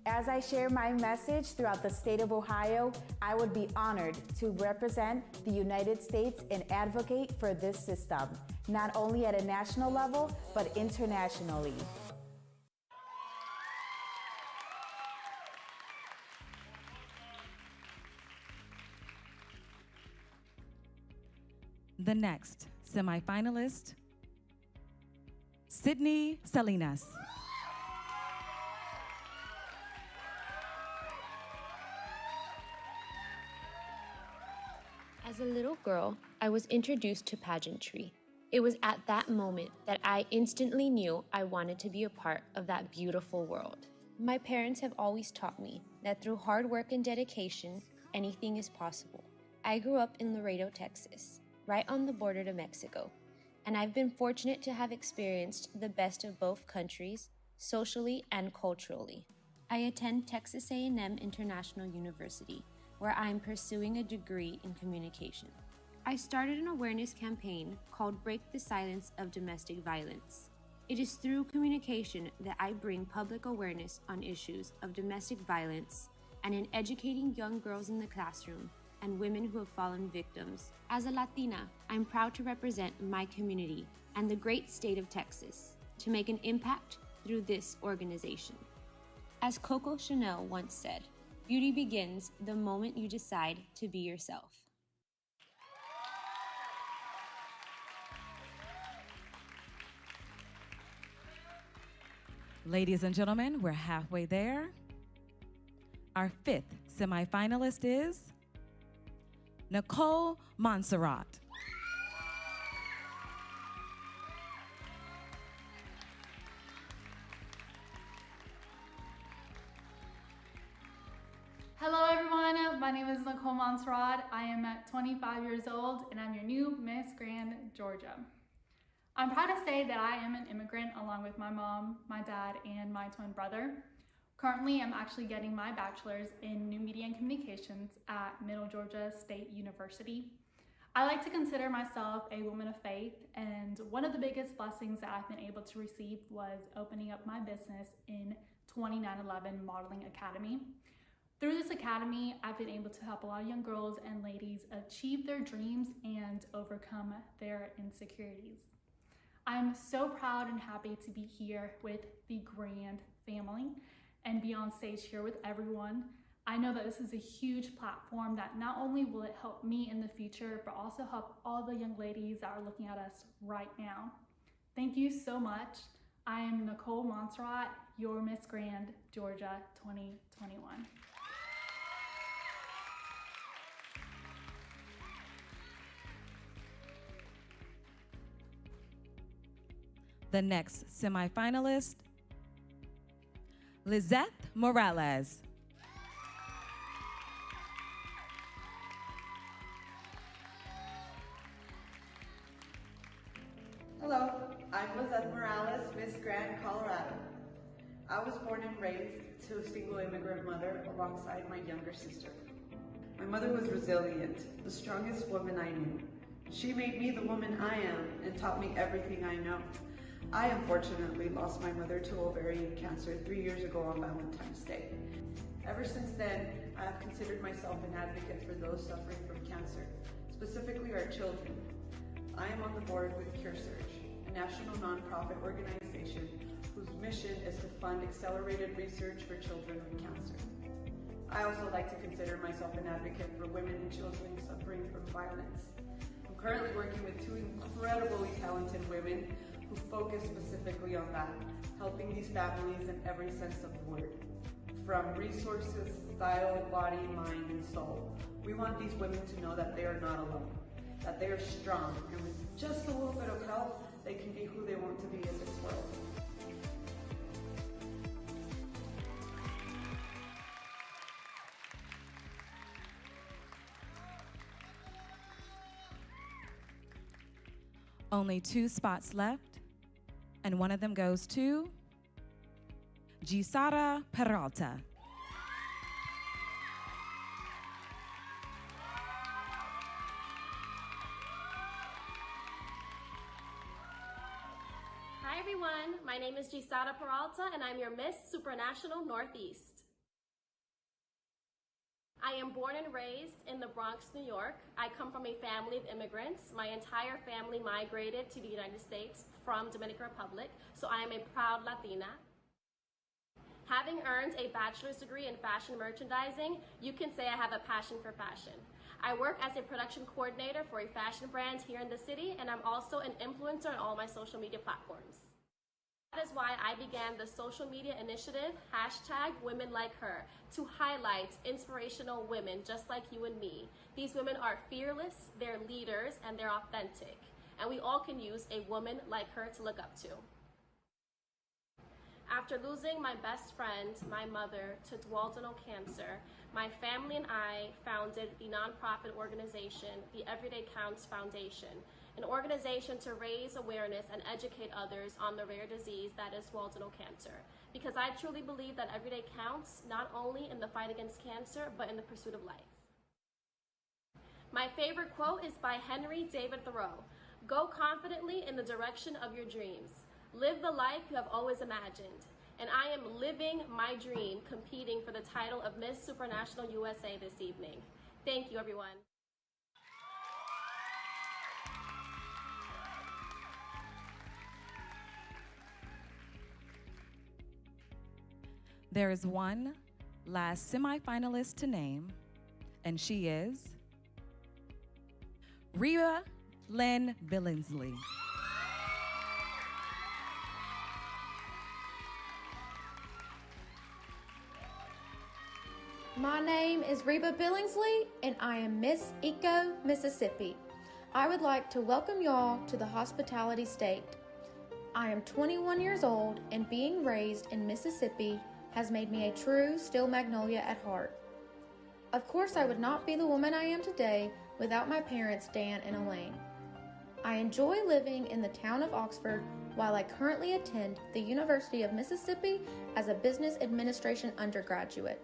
As I share my message throughout the state of Ohio, I would be honored to represent the United States and advocate for this system, not only at a national level, but internationally. The next semifinalist, Sydney Salinas. As a little girl, I was introduced to pageantry. It was at that moment that I instantly knew I wanted to be a part of that beautiful world. My parents have always taught me that through hard work and dedication, anything is possible. I grew up in Laredo, Texas, right on the border to Mexico, and I've been fortunate to have experienced the best of both countries, socially and culturally. I attend Texas A&M International University, where I'm pursuing a degree in communication. I started an awareness campaign called Break the Silence of Domestic Violence. It is through communication that I bring public awareness on issues of domestic violence and in educating young girls in the classroom and women who have fallen victims. As a Latina, I'm proud to represent my community and the great state of Texas to make an impact through this organization. As Coco Chanel once said, beauty begins the moment you decide to be yourself. Ladies and gentlemen, we're halfway there. Our 5th semifinalist is Nicole Montserrat. Hello everyone, my name is Nicole Montserrat. I am 25 years old and I'm your new Miss Grand Georgia. I'm proud to say that I am an immigrant along with my mom, my dad, and my twin brother. Currently, I'm actually getting my bachelor's in New Media and Communications at Middle Georgia State University. I like to consider myself a woman of faith, and one of the biggest blessings that I've been able to receive was opening up my business in 2911 Modeling Academy. Through this academy, I've been able to help a lot of young girls and ladies achieve their dreams and overcome their insecurities. I'm so proud and happy to be here with the Grand family and be on stage here with everyone. I know that this is a huge platform that not only will it help me in the future, but also help all the young ladies that are looking at us right now. Thank you so much. I am Nicole Montserrat, your Miss Grand Georgia 2021. The next semifinalist, Lizeth Morales. Hello, I'm Lizeth Morales, Miss Grand Colorado. I was born and raised to a single immigrant mother alongside my younger sister. My mother was resilient, the strongest woman I knew. She made me the woman I am and taught me everything I know. I unfortunately lost my mother to ovarian cancer 3 years ago on Valentine's Day. Ever since then, I have considered myself an advocate for those suffering from cancer, specifically our children. I am on the board with CureSearch, a national nonprofit organization whose mission is to fund accelerated research for children with cancer. I also like to consider myself an advocate for women and children suffering from violence. I'm currently working with 2 incredibly talented women who focus specifically on that, helping these families in every sense of the word. From resources, style, body, mind, and soul. We want these women to know that they are not alone, that they are strong, and with just a little bit of help, they can be who they want to be in this world. Only 2 spots left, and one of them goes to Gisara Peralta. Hi everyone, my name is Gisara Peralta and I'm your Miss Supranational Northeast. I am born and raised in the Bronx, New York. I come from a family of immigrants. My entire family migrated to the United States from Dominican Republic, so I am a proud Latina. Having earned a bachelor's degree in fashion merchandising, you can say I have a passion for fashion. I work as a production coordinator for a fashion brand here in the city, and I'm also an influencer on all my social media platforms. That is why I began the social media initiative, #WomenLikeHer, to highlight inspirational women just like you and me. These women are fearless, they're leaders, and they're authentic. And we all can use a woman like her to look up to. After losing my best friend, my mother, to duodenal cancer, my family and I founded the nonprofit organization, the Everyday Counts Foundation, an organization to raise awareness and educate others on the rare disease that is duodenal cancer. Because I truly believe that every day counts, not only in the fight against cancer, but in the pursuit of life. My favorite quote is by Henry David Thoreau. Go confidently in the direction of your dreams. Live the life you have always imagined. And I am living my dream, competing for the title of Miss Supranational USA this evening. Thank you, everyone. There is one last semifinalist to name, and she is Rhea Lynn Billingsley. My name is Reba Billingsley, and I am Miss Eco, Mississippi. I would like to welcome y'all to the hospitality state. I am 21 years old, and being raised in Mississippi has made me a true steel magnolia at heart. Of course, I would not be the woman I am today without my parents, Dan and Elaine. I enjoy living in the town of Oxford while I currently attend the University of Mississippi as a business administration undergraduate.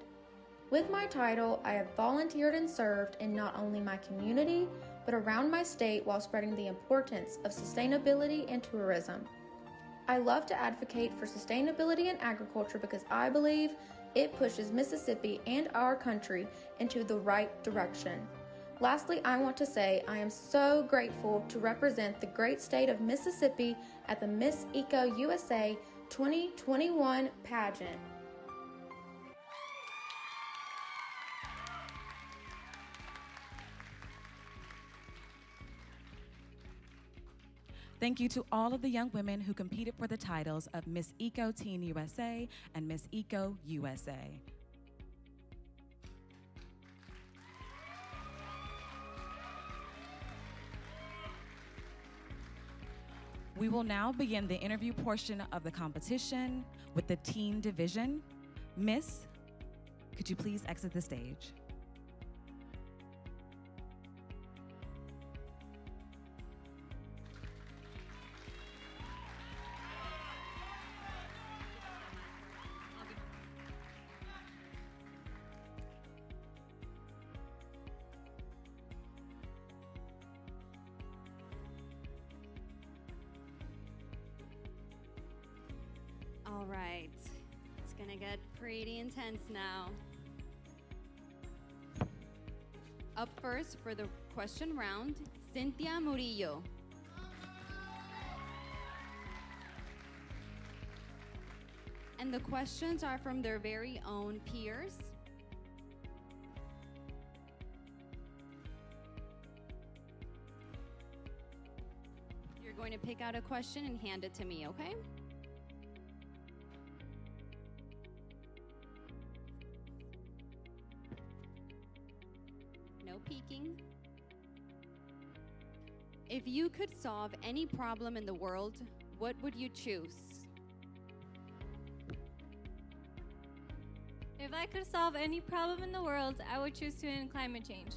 With my title, I have volunteered and served in not only my community, but around my state while spreading the importance of sustainability and tourism. I love to advocate for sustainability in agriculture because I believe It pushes Mississippi and our country into the right direction. Lastly, I want to say I am so grateful to represent the great state of Mississippi at the Miss Eco USA 2021 pageant. Thank you to all of the young women who competed for the titles of Miss Eco Teen USA and Miss Eco USA. We will now begin the interview portion of the competition with the teen division. Miss, could you please exit the stage? All right, it's gonna get pretty intense now. Up first for the question round, Cynthia Murillo. And the questions are from their very own peers. You're going to pick out a question and hand it to me, okay? No peeking. If you could solve any problem in the world, what would you choose? If I could solve any problem in the world, I would choose to end climate change.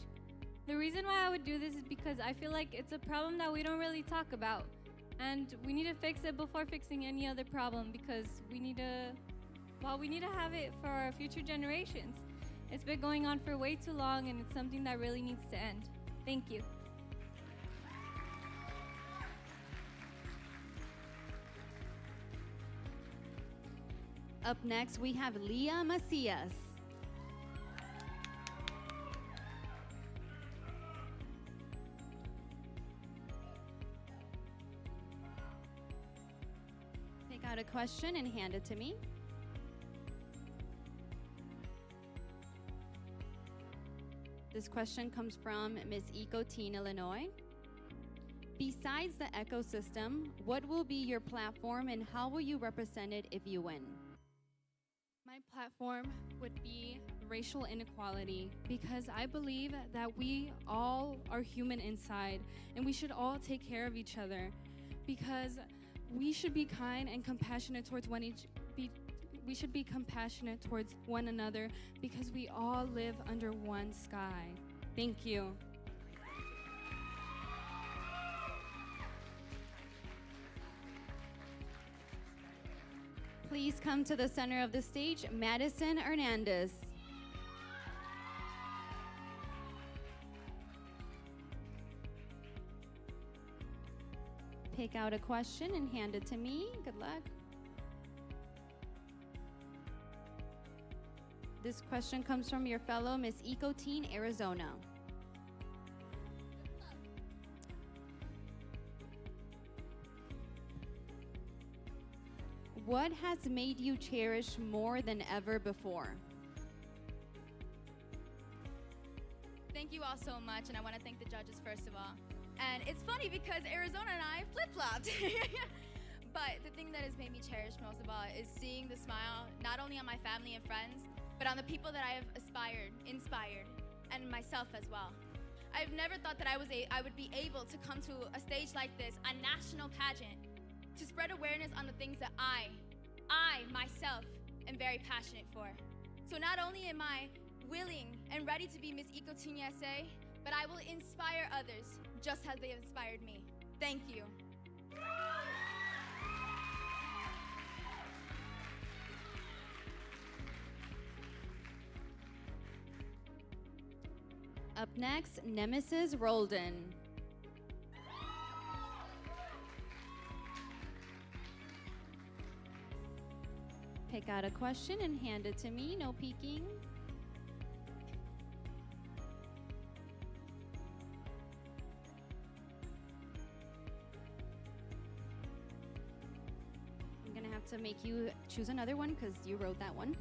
The reason why I would do this is because I feel like it's a problem that we don't really talk about. And we need to fix it before fixing any other problem, because we need to have it for our future generations. It's been going on for way too long, and it's something that really needs to end. Thank you. Up next, we have Leah Macias. Pick out a question and hand it to me. This question comes from Miss Eco Teen Illinois. Besides the ecosystem, what will be your platform and how will you represent it if you win? My platform would be racial inequality, because I believe that we all are human inside and we should all take care of each other, because we should be kind and compassionate towards we should be compassionate towards one another, because we all live under one sky. Thank you. Please come to the center of the stage, Madison Hernandez. Pick out a question and hand it to me. Good luck. This question comes from your fellow Miss Eco Teen Arizona. What has made you cherish more than ever before? Thank you all so much, and I want to thank the judges first of all. And it's funny because Arizona and I flip-flopped. But the thing that has made me cherish most of all is seeing the smile, not only on my family and friends, but on the people that I have inspired, and myself as well. I've never thought that I would be able to come to a stage like this, a national pageant, to spread awareness on the things that I myself am very passionate for. So not only am I willing and ready to be Miss Eco Teen USA, but I will inspire others just as they have inspired me. Thank you. Up next, Nemesis Roldan. Pick Pick out a question and hand it to me, no peeking. I'm gonna have to make you choose another one because you wrote that one.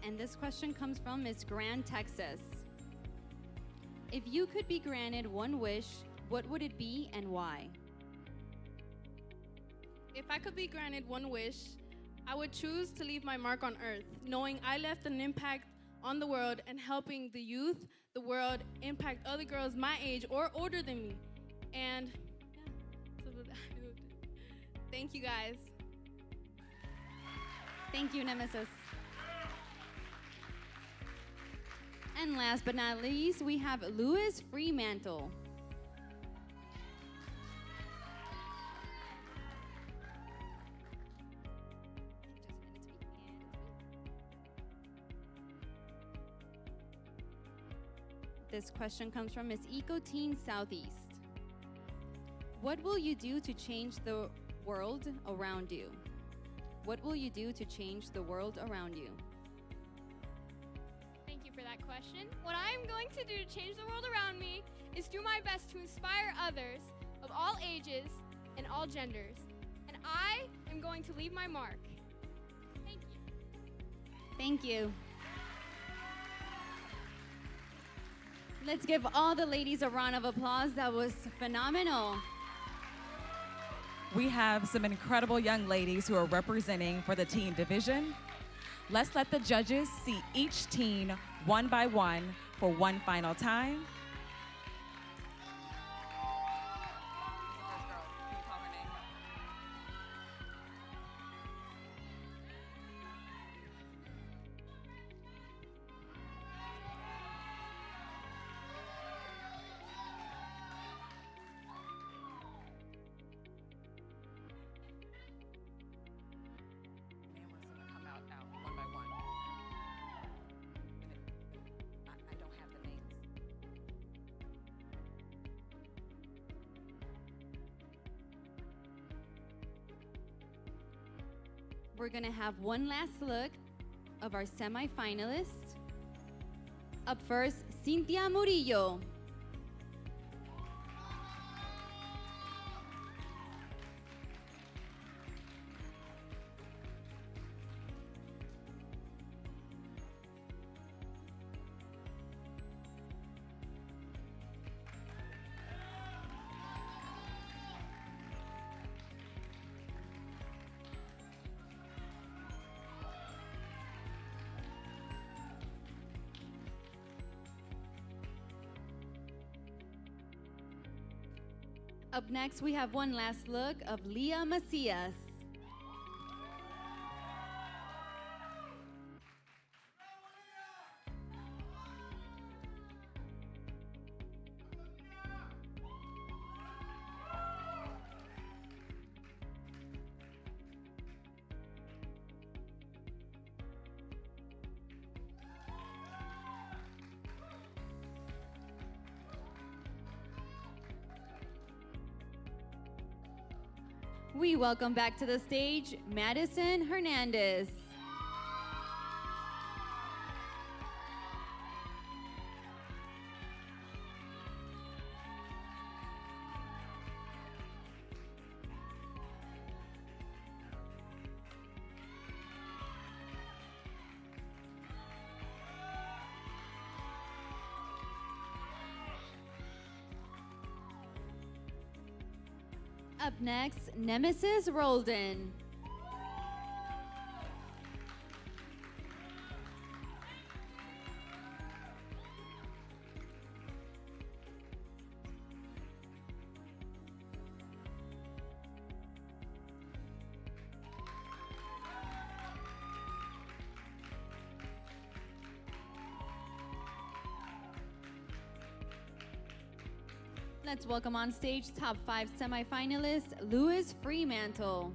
And this question comes from Miss Grand, Texas. If you could be granted one wish, what would it be and why? If I could be granted one wish, I would choose to leave my mark on earth, knowing I left an impact on the world and helping the youth, the world, impact other girls my age or older than me. And yeah, that's what I would do. Thank you guys. Thank you, Nemesis. And last but not least, we have Louis Fremantle. This question comes from Miss Eco Teen Southeast. What will you do to change the world around you? What will you do to change the world around you? Thank you for that question. What I am going to do to change the world around me is do my best to inspire others of all ages and all genders. And I am going to leave my mark. Thank you. Thank you. Let's give all the ladies a round of applause. That was phenomenal. We have some incredible young ladies who are representing for the teen division. Let's let the judges see each teen one by one for one final time. We're gonna have one last look of our semifinalists. Up first, Cynthia Murillo. Up next, we have one last look of Leah Macias. We welcome back to the stage Madison Hernandez. Up next, Nemesis Roldan. Let's welcome on stage top 5 semifinalist Louis Fremantle.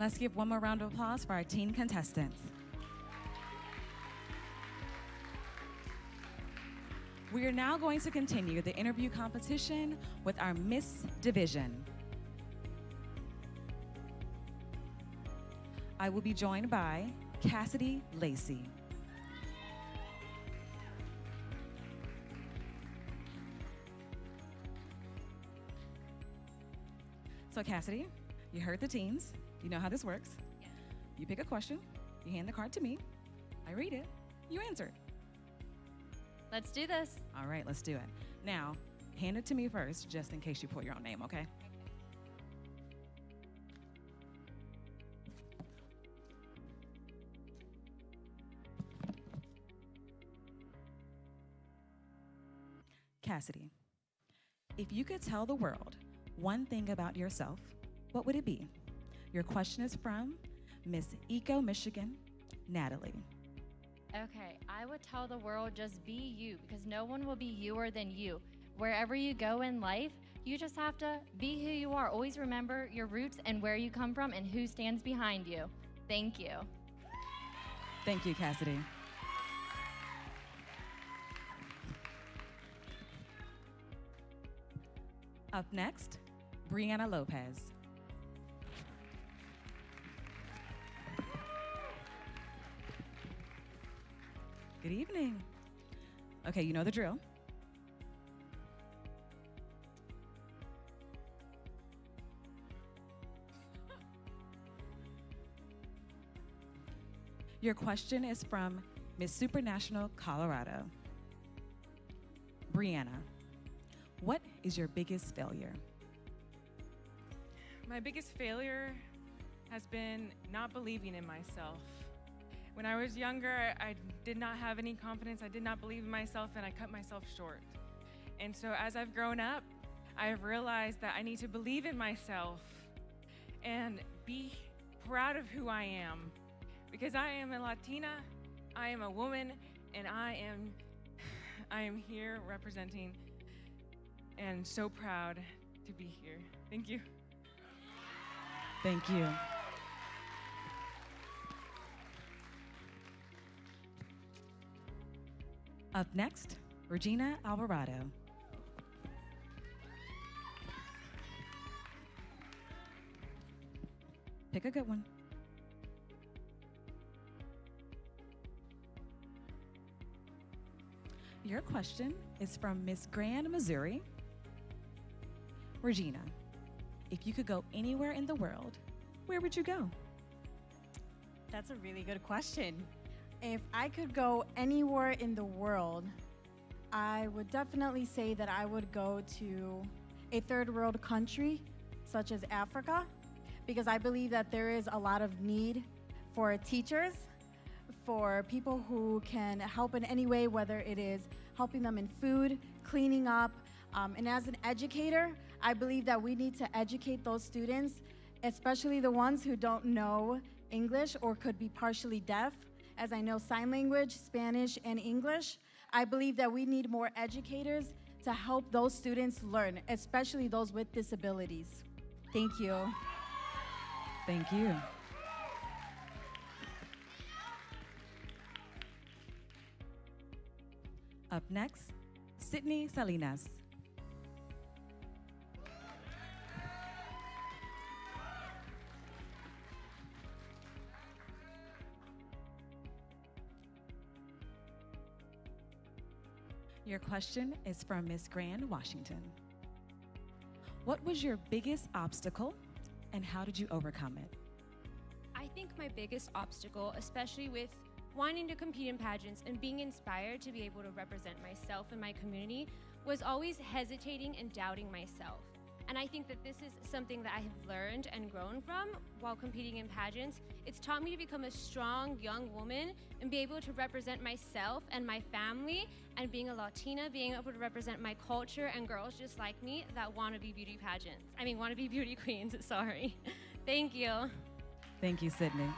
Let's give one more round of applause for our teen contestants. We are now going to continue the interview competition with our Miss Division. I will be joined by Cassidy Lacey. So Cassidy, you heard the teens. You know how this works. Yes. You pick a question, you hand the card to me, I read it, you answer it. Let's do this. All right, let's do it. Now, hand it to me first, just in case you put your own name, okay? Cassidy, if you could tell the world one thing about yourself, what would it be? Your question is from Miss Eco Michigan, Natalie. Okay, I would tell the world just be you because no one will be youer than you. Wherever you go in life, you just have to be who you are. Always remember your roots and where you come from and who stands behind you. Thank you. Thank you, Cassidy. Up next, Brianna Lopez. Good evening. Okay, you know the drill. Your question is from Miss Supernational Colorado. Brianna, what is your biggest failure? My biggest failure has been not believing in myself. When I was younger, I did not have any confidence. I did not believe in myself, and I cut myself short. And so as I've grown up, I have realized that I need to believe in myself and be proud of who I am. Because I am a Latina, I am a woman, and I am here representing and so proud to be here. Thank you. Thank you. Up next, Regina Alvarado. Pick a good one. Your question is from Miss Grand, Missouri. Regina, if you could go anywhere in the world, where would you go? That's a really good question. If I could go anywhere in the world, I would definitely say that I would go to a third world country, such as Africa, because I believe that there is a lot of need for teachers, for people who can help in any way, whether it is helping them in food, cleaning up, and as an educator, I believe that we need to educate those students, especially the ones who don't know English or could be partially deaf. As I know sign language, Spanish, and English, I believe that we need more educators to help those students learn, especially those with disabilities. Thank you. Thank you. Up next, Sydney Salinas. Your question is from Miss Grand, Washington. What was your biggest obstacle and how did you overcome it? I think my biggest obstacle, especially with wanting to compete in pageants and being inspired to be able to represent myself and my community, was always hesitating and doubting myself. And I think that this is something that I have learned and grown from while competing in pageants. It's taught me to become a strong young woman and be able to represent myself and my family, and being a Latina, being able to represent my culture and girls just like me that want to be beauty beauty queens, sorry. Thank you. Thank you, Sydney.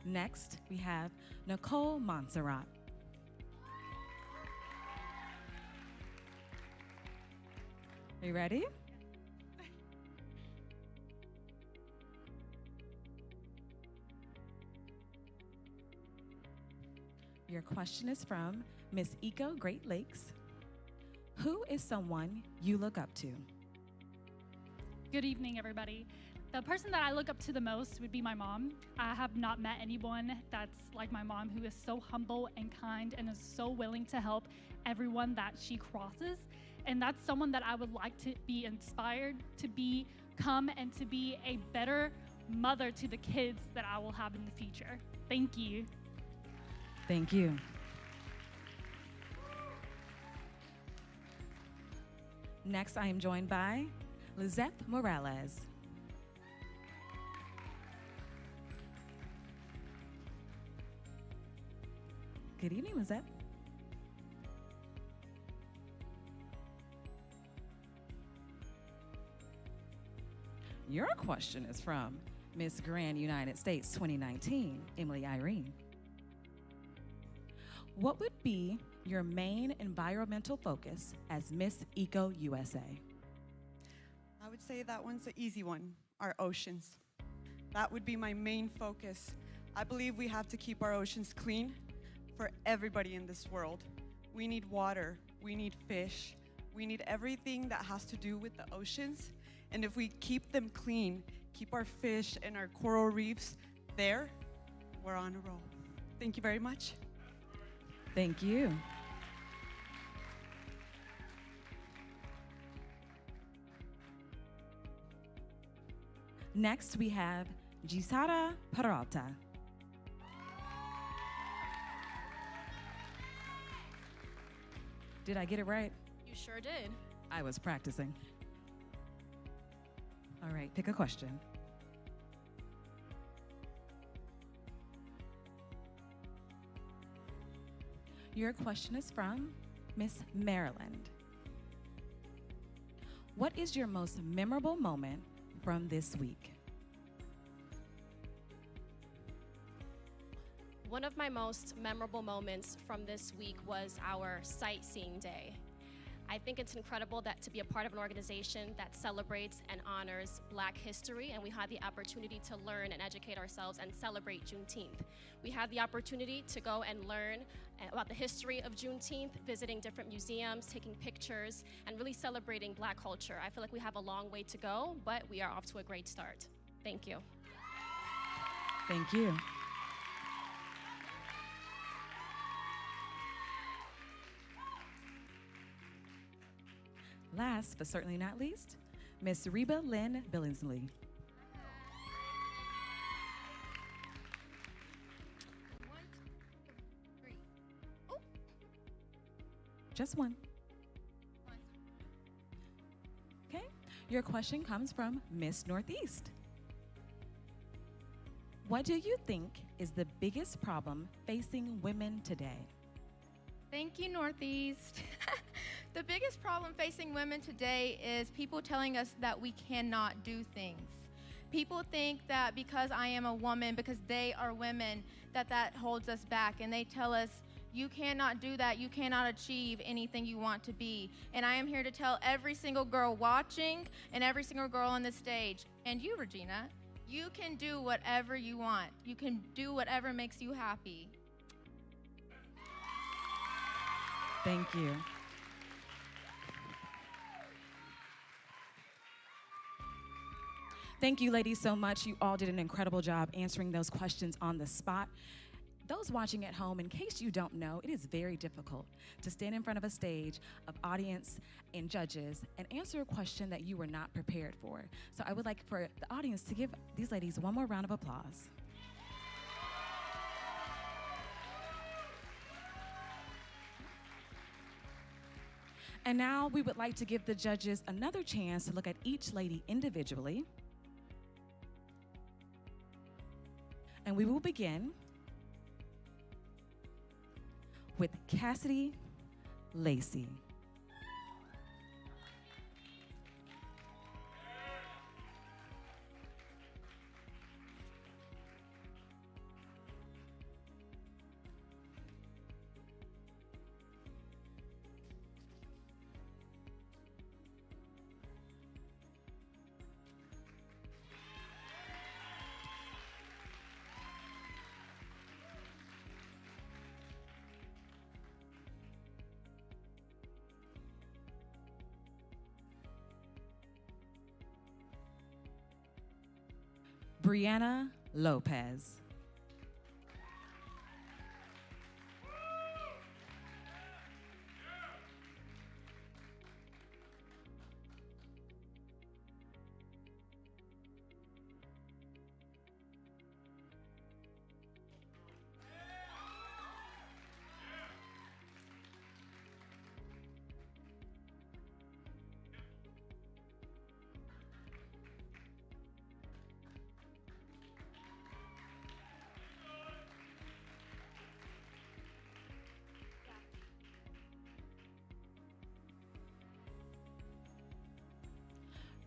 Next, we have Nicole Montserrat. You ready? Your question is from Miss Eco Great Lakes. Who is someone you look up to? Good evening, everybody. The person that I look up to the most would be my mom. I have not met anyone that's like my mom, who is so humble and kind and is so willing to help everyone that she crosses. And that's someone that I would like to be inspired to become and to be a better mother to the kids that I will have in the future. Thank you. Thank you. Next, I am joined by Lizette Morales. Good evening, Lizette. Your question is from Miss Grand United States 2019, Emily Irene. What would be your main environmental focus as Miss Eco USA? I would say that one's the easy one, our oceans. That would be my main focus. I believe we have to keep our oceans clean for everybody in this world. We need water, we need fish, we need everything that has to do with the oceans. And if we keep them clean, keep our fish and our coral reefs there, we're on a roll. Thank you very much. Thank you. Next, we have Gisara Peralta. Did I get it right? You sure did. I was practicing. All right, pick a question. Your question is from Miss Maryland. What is your most memorable moment from this week? One of my most memorable moments from this week was our sightseeing day. I think it's incredible that to be a part of an organization that celebrates and honors Black history, and we had the opportunity to learn and educate ourselves and celebrate Juneteenth. We had the opportunity to go and learn about the history of Juneteenth, visiting different museums, taking pictures, and really celebrating Black culture. I feel like we have a long way to go, but we are off to a great start. Thank you. Thank you. Last, but certainly not least, Miss Reba Lynn Billingsley. Just one. Okay, your question comes from Miss Northeast. What do you think is the biggest problem facing women today? Thank you, Northeast. The biggest problem facing women today is people telling us that we cannot do things. People think that because I am a woman, because they are women, that holds us back. And they tell us, you cannot do that. You cannot achieve anything you want to be. And I am here to tell every single girl watching and every single girl on the stage, and you, Regina, you can do whatever you want. You can do whatever makes you happy. Thank you. Thank you, ladies, so much. You all did an incredible job answering those questions on the spot. Those watching at home, in case you don't know, it is very difficult to stand in front of a stage of audience and judges and answer a question that you were not prepared for. So I would like for the audience to give these ladies one more round of applause. And now we would like to give the judges another chance to look at each lady individually. And we will begin with Cassidy Lacey. Brianna Lopez.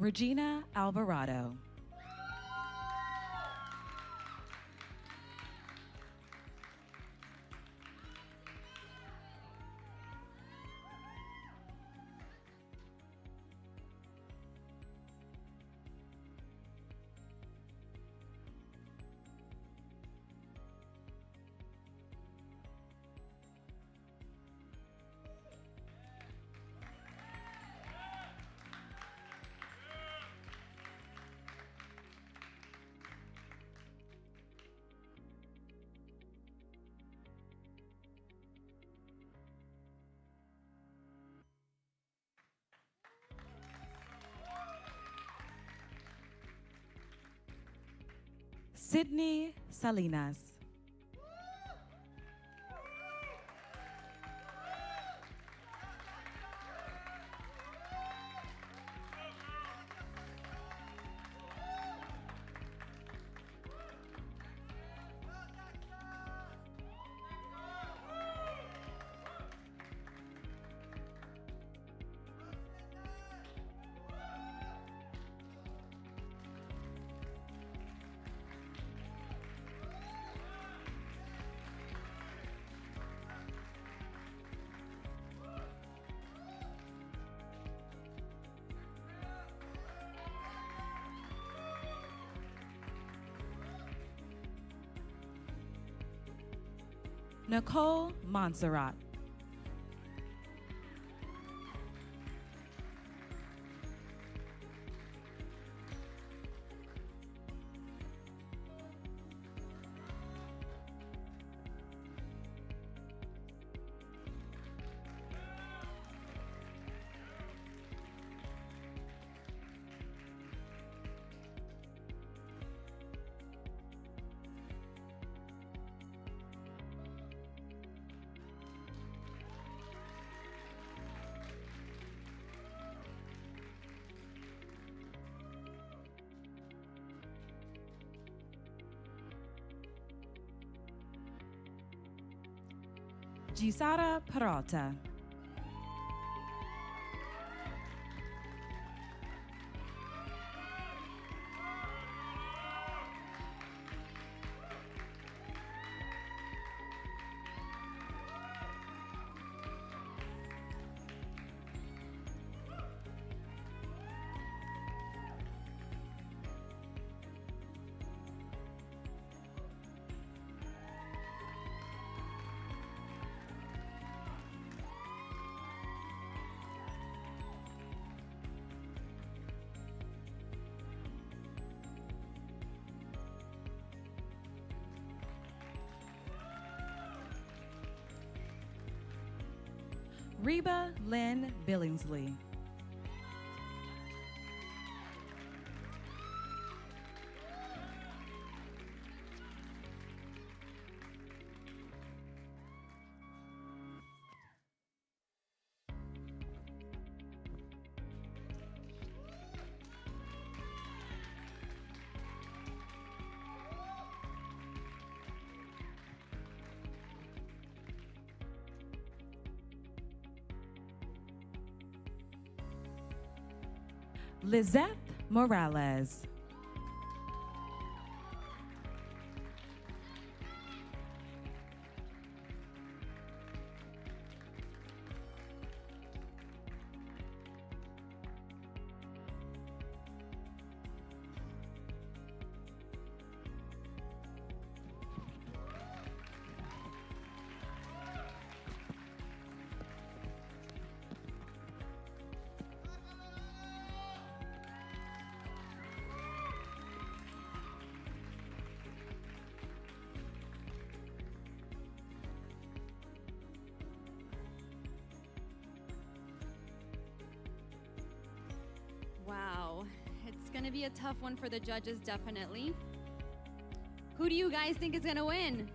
Regina Alvarado. Sydney Salinas. Nicole Montserrat. Gisara Peralta. Reba Lynn Billingsley. Lizeth Morales. gonna be a tough one for the judges, definitely. Who do you guys think is gonna win?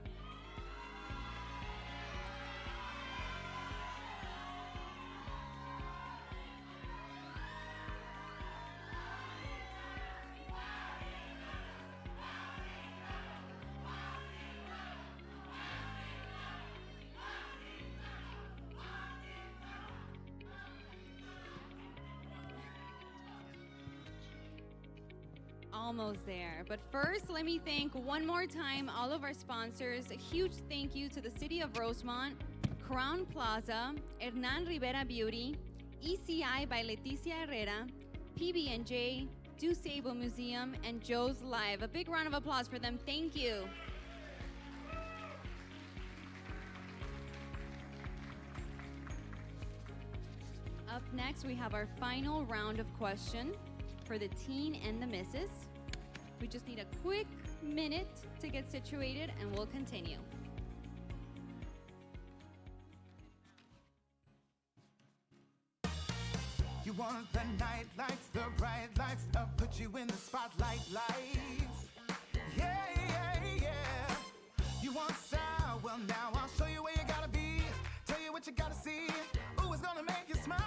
Almost there. But first, let me thank one more time all of our sponsors. A huge thank you to the City of Rosemont, Crown Plaza, Hernan Rivera Beauty, ECI by Leticia Herrera, PB&J, DuSable Museum, and Joe's Live. A big round of applause for them. Thank you. Up next, we have our final round of questions for the teen and the misses. We just need a quick minute to get situated and we'll continue. You want the nightlife, the bright life, I'll put you in the spotlight life. Yeah, yeah, yeah. You want style? Well, now I'll show you where you gotta be. Tell you what you gotta see. Ooh, it's gonna make you smile.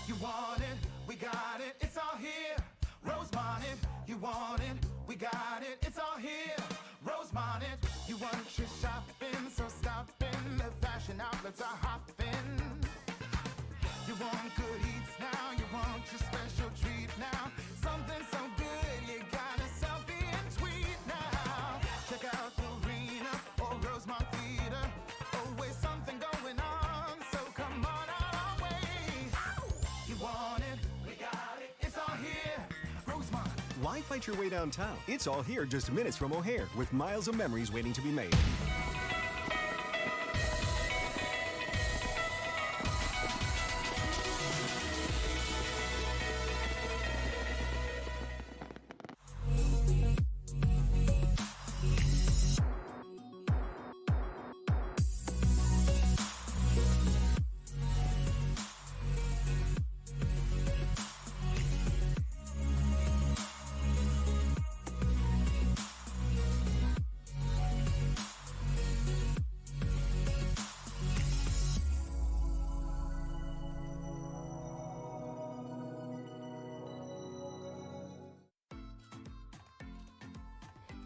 You want it, we got it, it's all here. Rosemont it, you want it, we got it, it's all here. Rosemont it, you want your shopping, so stop in. The fashion outlets are hopping. You want good eats now, you want your special treat now. Something so good, you got a selfie and tweet now. Check out the arena or Rosemont Theater. Always something going on, so come on out our way. You want it, we got it, it's all here. Rosemont. Why fight your way downtown? It's all here just minutes from O'Hare with miles of memories waiting to be made.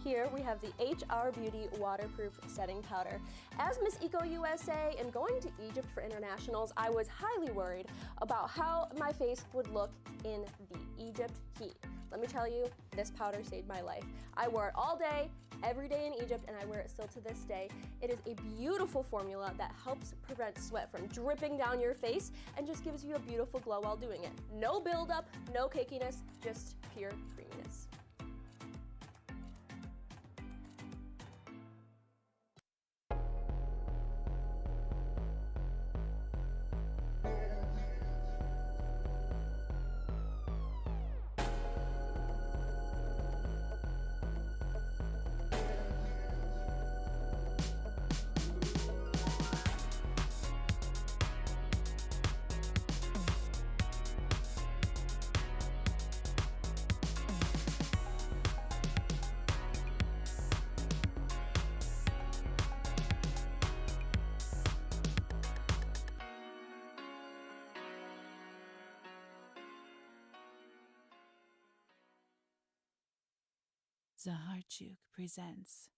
Here we have the HR Beauty Waterproof Setting Powder. As Miss Eco USA and going to Egypt for internationals, I was highly worried about how my face would look in the Egypt heat. Let me tell you, this powder saved my life. I wore it all day, every day in Egypt, and I wear it still to this day. It is a beautiful formula that helps prevent sweat from dripping down your face and just gives you a beautiful glow while doing it. No buildup, no cakiness, just pure creaminess. Zaharchuk presents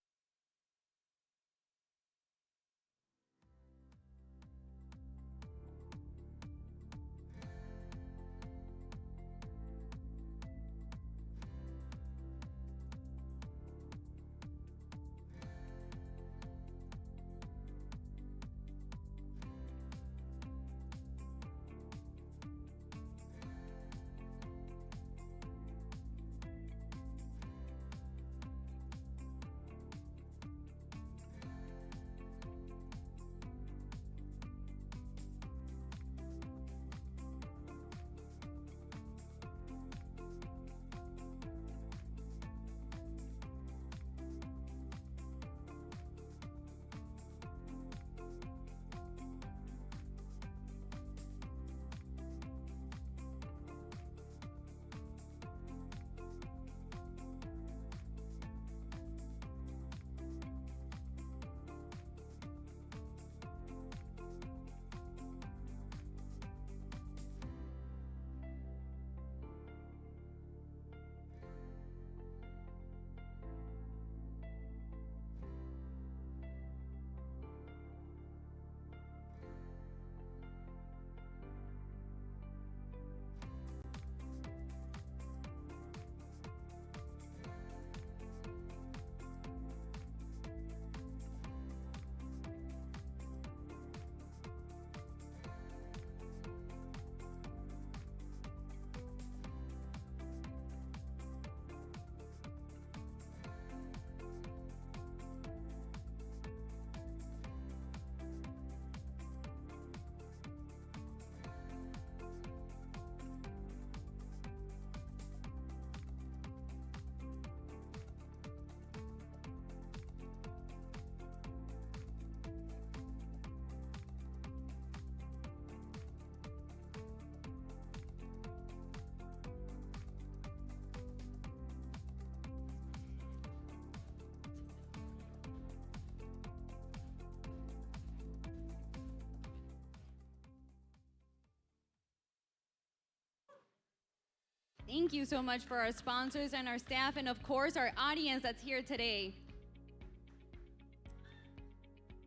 Thank you so much for our sponsors and our staff, and of course, our audience that's here today.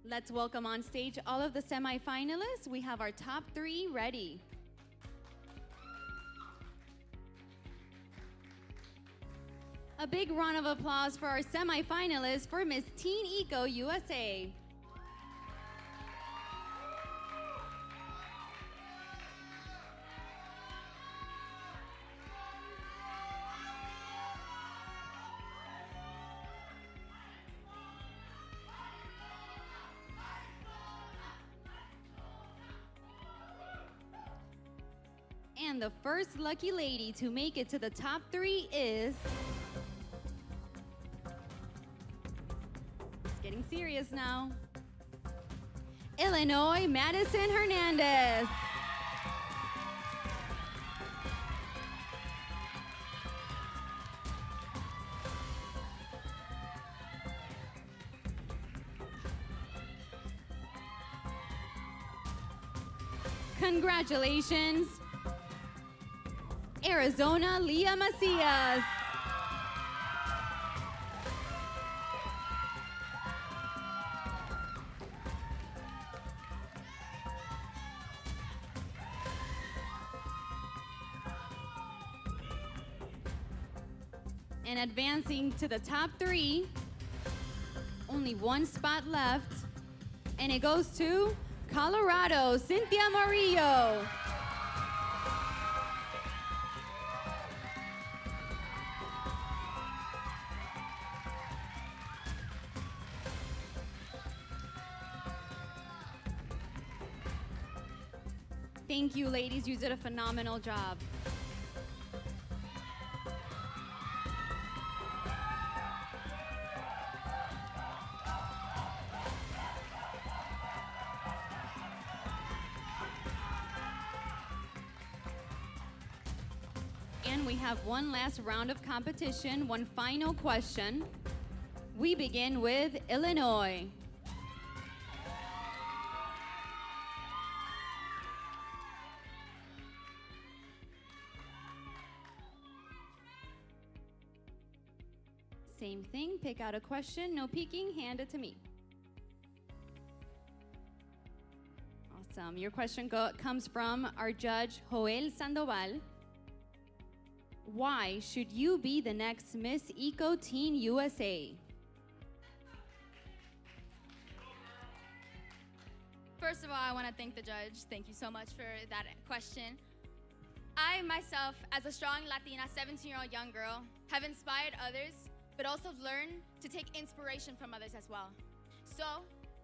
Let's welcome on stage all of the semifinalists. We have our top 3 ready. A big round of applause for our semifinalists for Miss Teen Eco USA. And the first lucky lady to make it to the top 3 is... It's getting serious now. Illinois, Madison Hernandez. Congratulations. Arizona, Leah Macias. And advancing to the top 3, only one spot left, and it goes to Colorado, Cynthia Murillo. Thank you, ladies. You did a phenomenal job. And we have one last round of competition, one final question. We begin with Illinois. Same thing, pick out a question, no peeking, hand it to me. Awesome, your question comes from our judge, Joel Sandoval. Why should you be the next Miss Eco Teen USA? First of all, I want to thank the judge. Thank you so much for that question. I myself, as a strong Latina 17-year-old young girl, have inspired others, but also learned to take inspiration from others as well. So,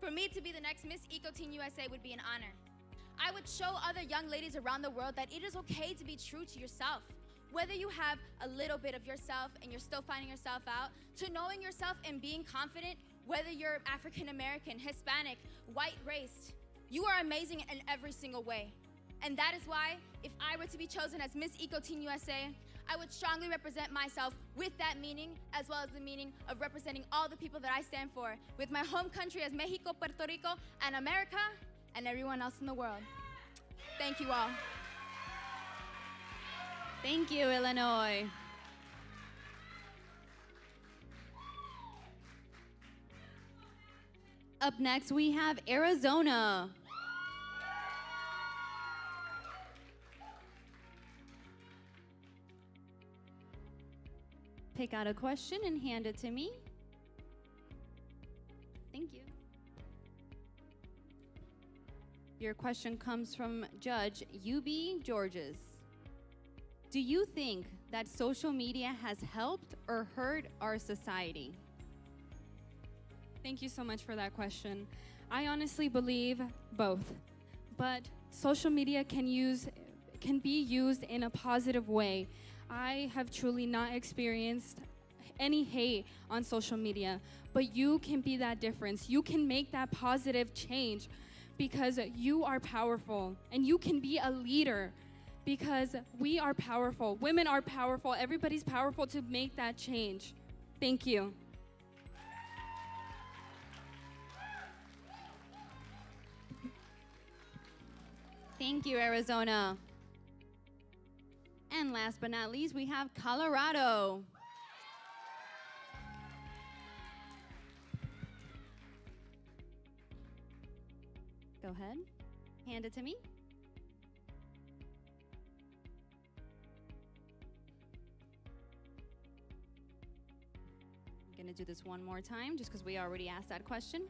for me to be the next Miss Eco Teen USA would be an honor. I would show other young ladies around the world that it is okay to be true to yourself. Whether you have a little bit of yourself and you're still finding yourself out, to knowing yourself and being confident, whether you're African American, Hispanic, white race, you are amazing in every single way. And that is why, if I were to be chosen as Miss Eco Teen USA, I would strongly represent myself with that meaning, as well as the meaning of representing all the people that I stand for, with my home country as Mexico, Puerto Rico, and America, and everyone else in the world. Thank you all. Thank you, Illinois. Up next, we have Arizona. Pick out a question and hand it to me. Thank you. Your question comes from Judge UB Georges. Do you think that social media has helped or hurt our society? Thank you so much for that question. I honestly believe both, but social media can be used in a positive way. I have truly not experienced any hate on social media, but you can be that difference. You can make that positive change because you are powerful, and you can be a leader because we are powerful. Women are powerful. Everybody's powerful to make that change. Thank you. Thank you, Arizona. And last but not least, we have Colorado. Go ahead, hand it to me. I'm gonna do this one more time just because we already asked that question.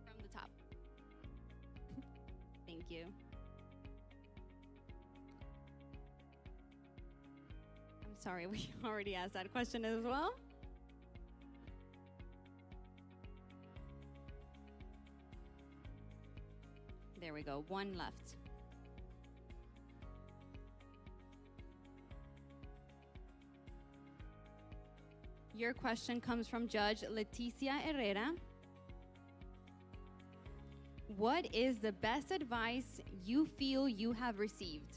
From the top. Thank you. I'm sorry, we already asked that question as well. There we go, one left. Your question comes from Judge Leticia Herrera. What is the best advice you feel you have received?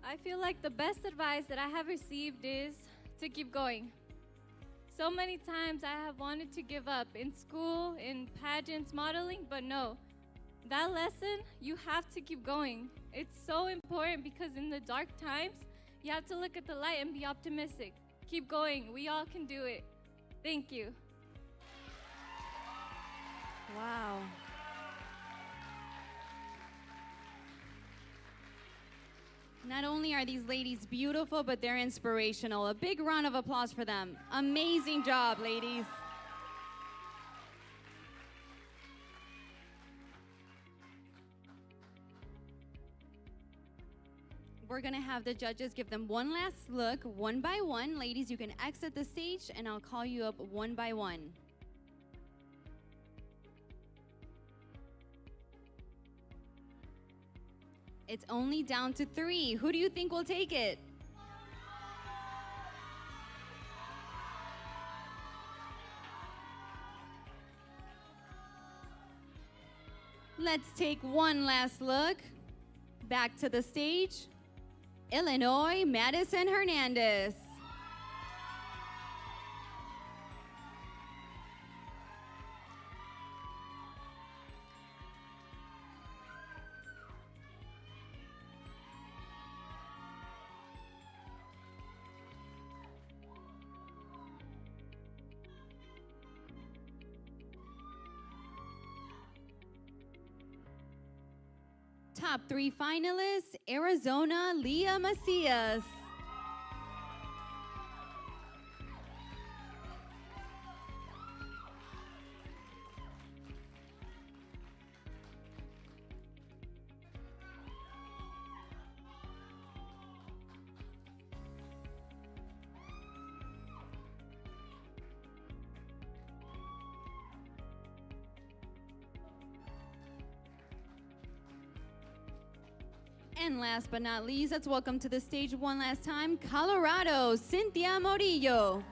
I feel like the best advice that I have received is to keep going. So many times I have wanted to give up in school, in pageants, modeling, but no. That lesson, you have to keep going. It's so important because in the dark times, you have to look at the light and be optimistic. Keep going. We all can do it. Thank you. Wow. Not only are these ladies beautiful, but they're inspirational. A big round of applause for them. Amazing job, ladies. We're gonna have the judges give them one last look, one by one. Ladies, you can exit the stage and I'll call you up one by one. It's only down to 3. Who do you think will take it? Let's take one last look. Back to the stage. Illinois, Madison Hernandez. Top 3 finalists, Arizona, Leah Macias. And last but not least, let's welcome to the stage one last time, Colorado, Cynthia Morillo.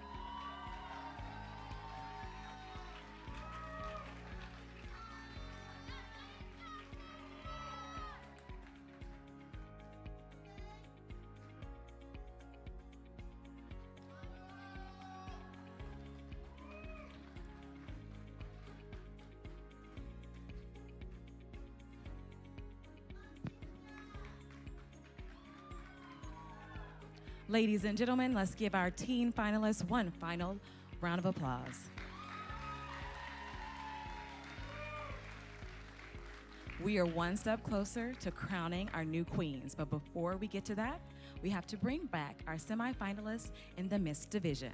Ladies and gentlemen, let's give our teen finalists one final round of applause. We are one step closer to crowning our new queens, but before we get to that, we have to bring back our semifinalists in the Miss Division.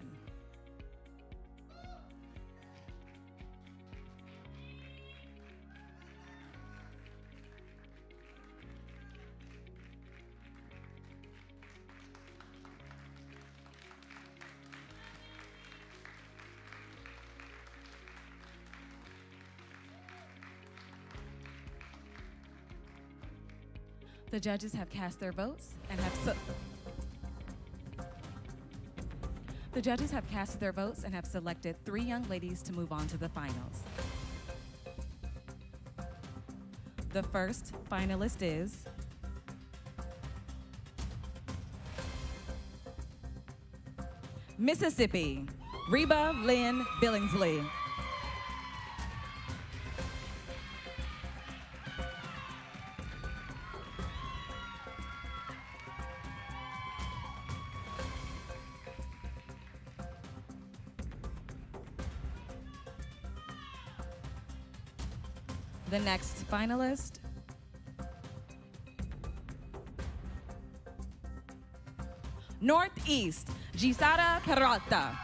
The judges have cast their votes and have The judges have casted their votes and have selected 3 young ladies to move on to the finals. The first finalist is Mississippi, Reba Lynn Billingsley. The next finalist, Northeast, Gisara Peralta.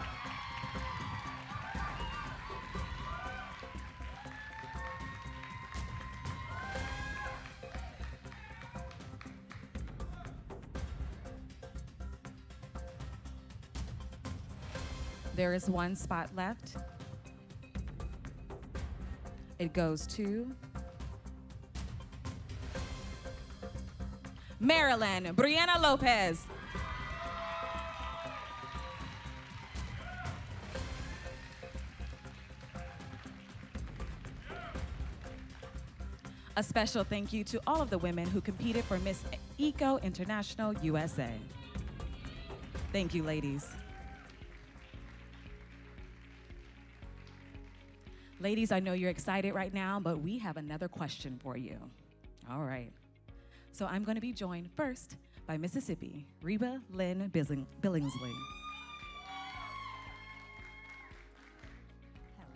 There is one spot left. It goes to Maryland, Brianna Lopez. A special thank you to all of the women who competed for Miss Eco International USA. Thank you, ladies. Ladies, I know you're excited right now, but we have another question for you. All right. So I'm going to be joined first by Mississippi, Reba Lynn Billingsley.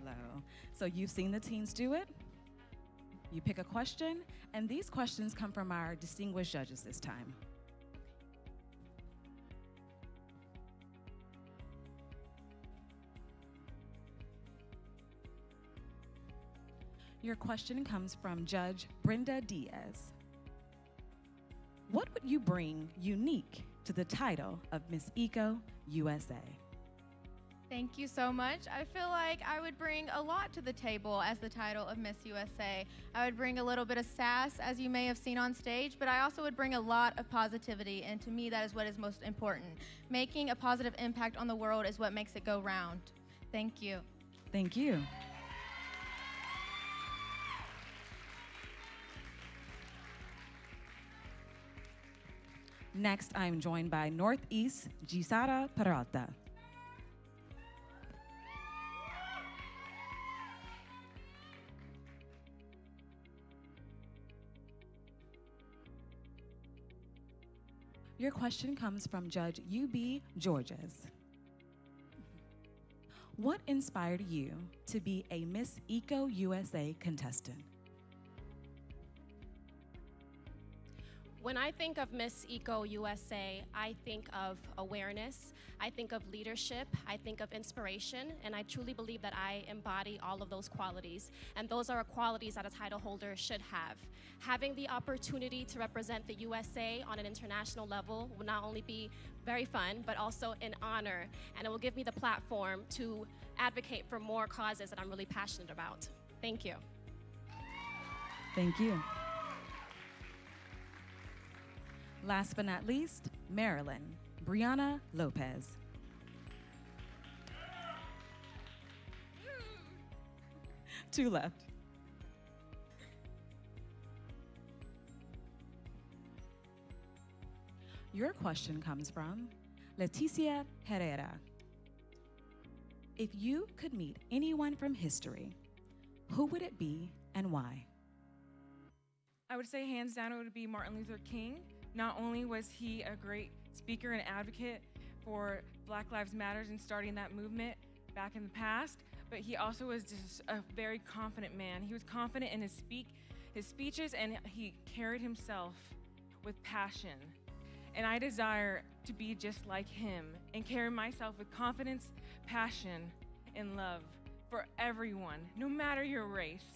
Hello. So you've seen the teens do it. You pick a question, and these questions come from our distinguished judges this time. Your question comes from Judge Brenda Diaz. What would you bring unique to the title of Miss Eco USA? Thank you so much. I feel like I would bring a lot to the table as the title of Miss USA. I would bring a little bit of sass, as you may have seen on stage, but I also would bring a lot of positivity, and to me that is what is most important. Making a positive impact on the world is what makes it go round. Thank you. Thank you. Next, I'm joined by Northeast, Gisara Peralta. Your question comes from Judge U.B. Georges. What inspired you to be a Miss Eco USA contestant? When I think of Miss Eco USA, I think of awareness, I think of leadership, I think of inspiration, and I truly believe that I embody all of those qualities. And those are qualities that a title holder should have. Having the opportunity to represent the USA on an international level will not only be very fun, but also an honor, and it will give me the platform to advocate for more causes that I'm really passionate about. Thank you. Thank you. Last but not least, Maryland, Brianna Lopez. Two left. Your question comes from Leticia Herrera. If you could meet anyone from history, who would it be and why? I would say hands down it would be Martin Luther King. Not only was he a great speaker and advocate for Black Lives Matter and starting that movement back in the past, but he also was just a very confident man. He was confident in his speeches, and he carried himself with passion. And I desire to be just like him and carry myself with confidence, passion, and love for everyone, no matter your race.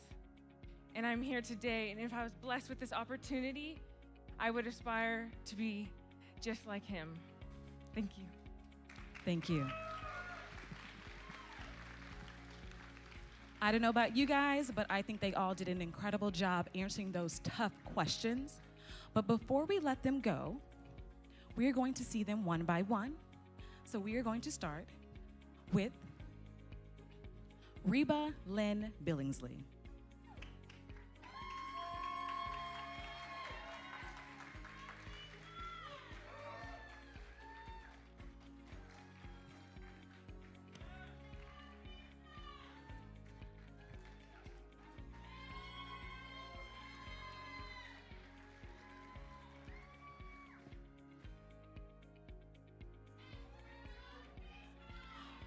And I'm here today, and if I was blessed with this opportunity, I would aspire to be just like him. Thank you. Thank you. I don't know about you guys, but I think they all did an incredible job answering those tough questions. But before we let them go, we are going to see them one by one. So we are going to start with Reba Lynn Billingsley.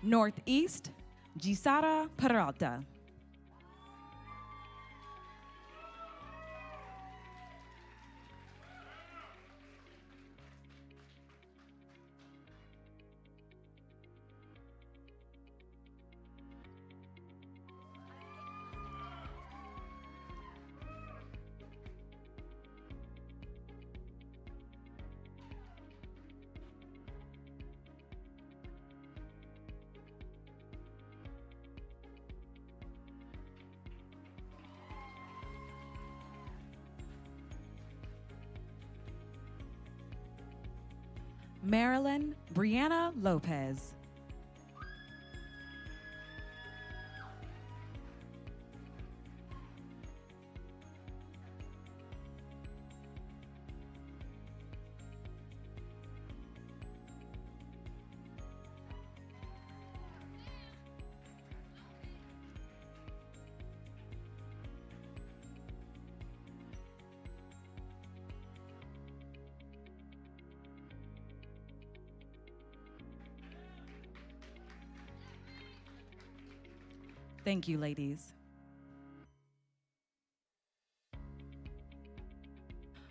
Northeast, Gisara Peralta. Marilyn Brianna Lopez. Thank you, ladies.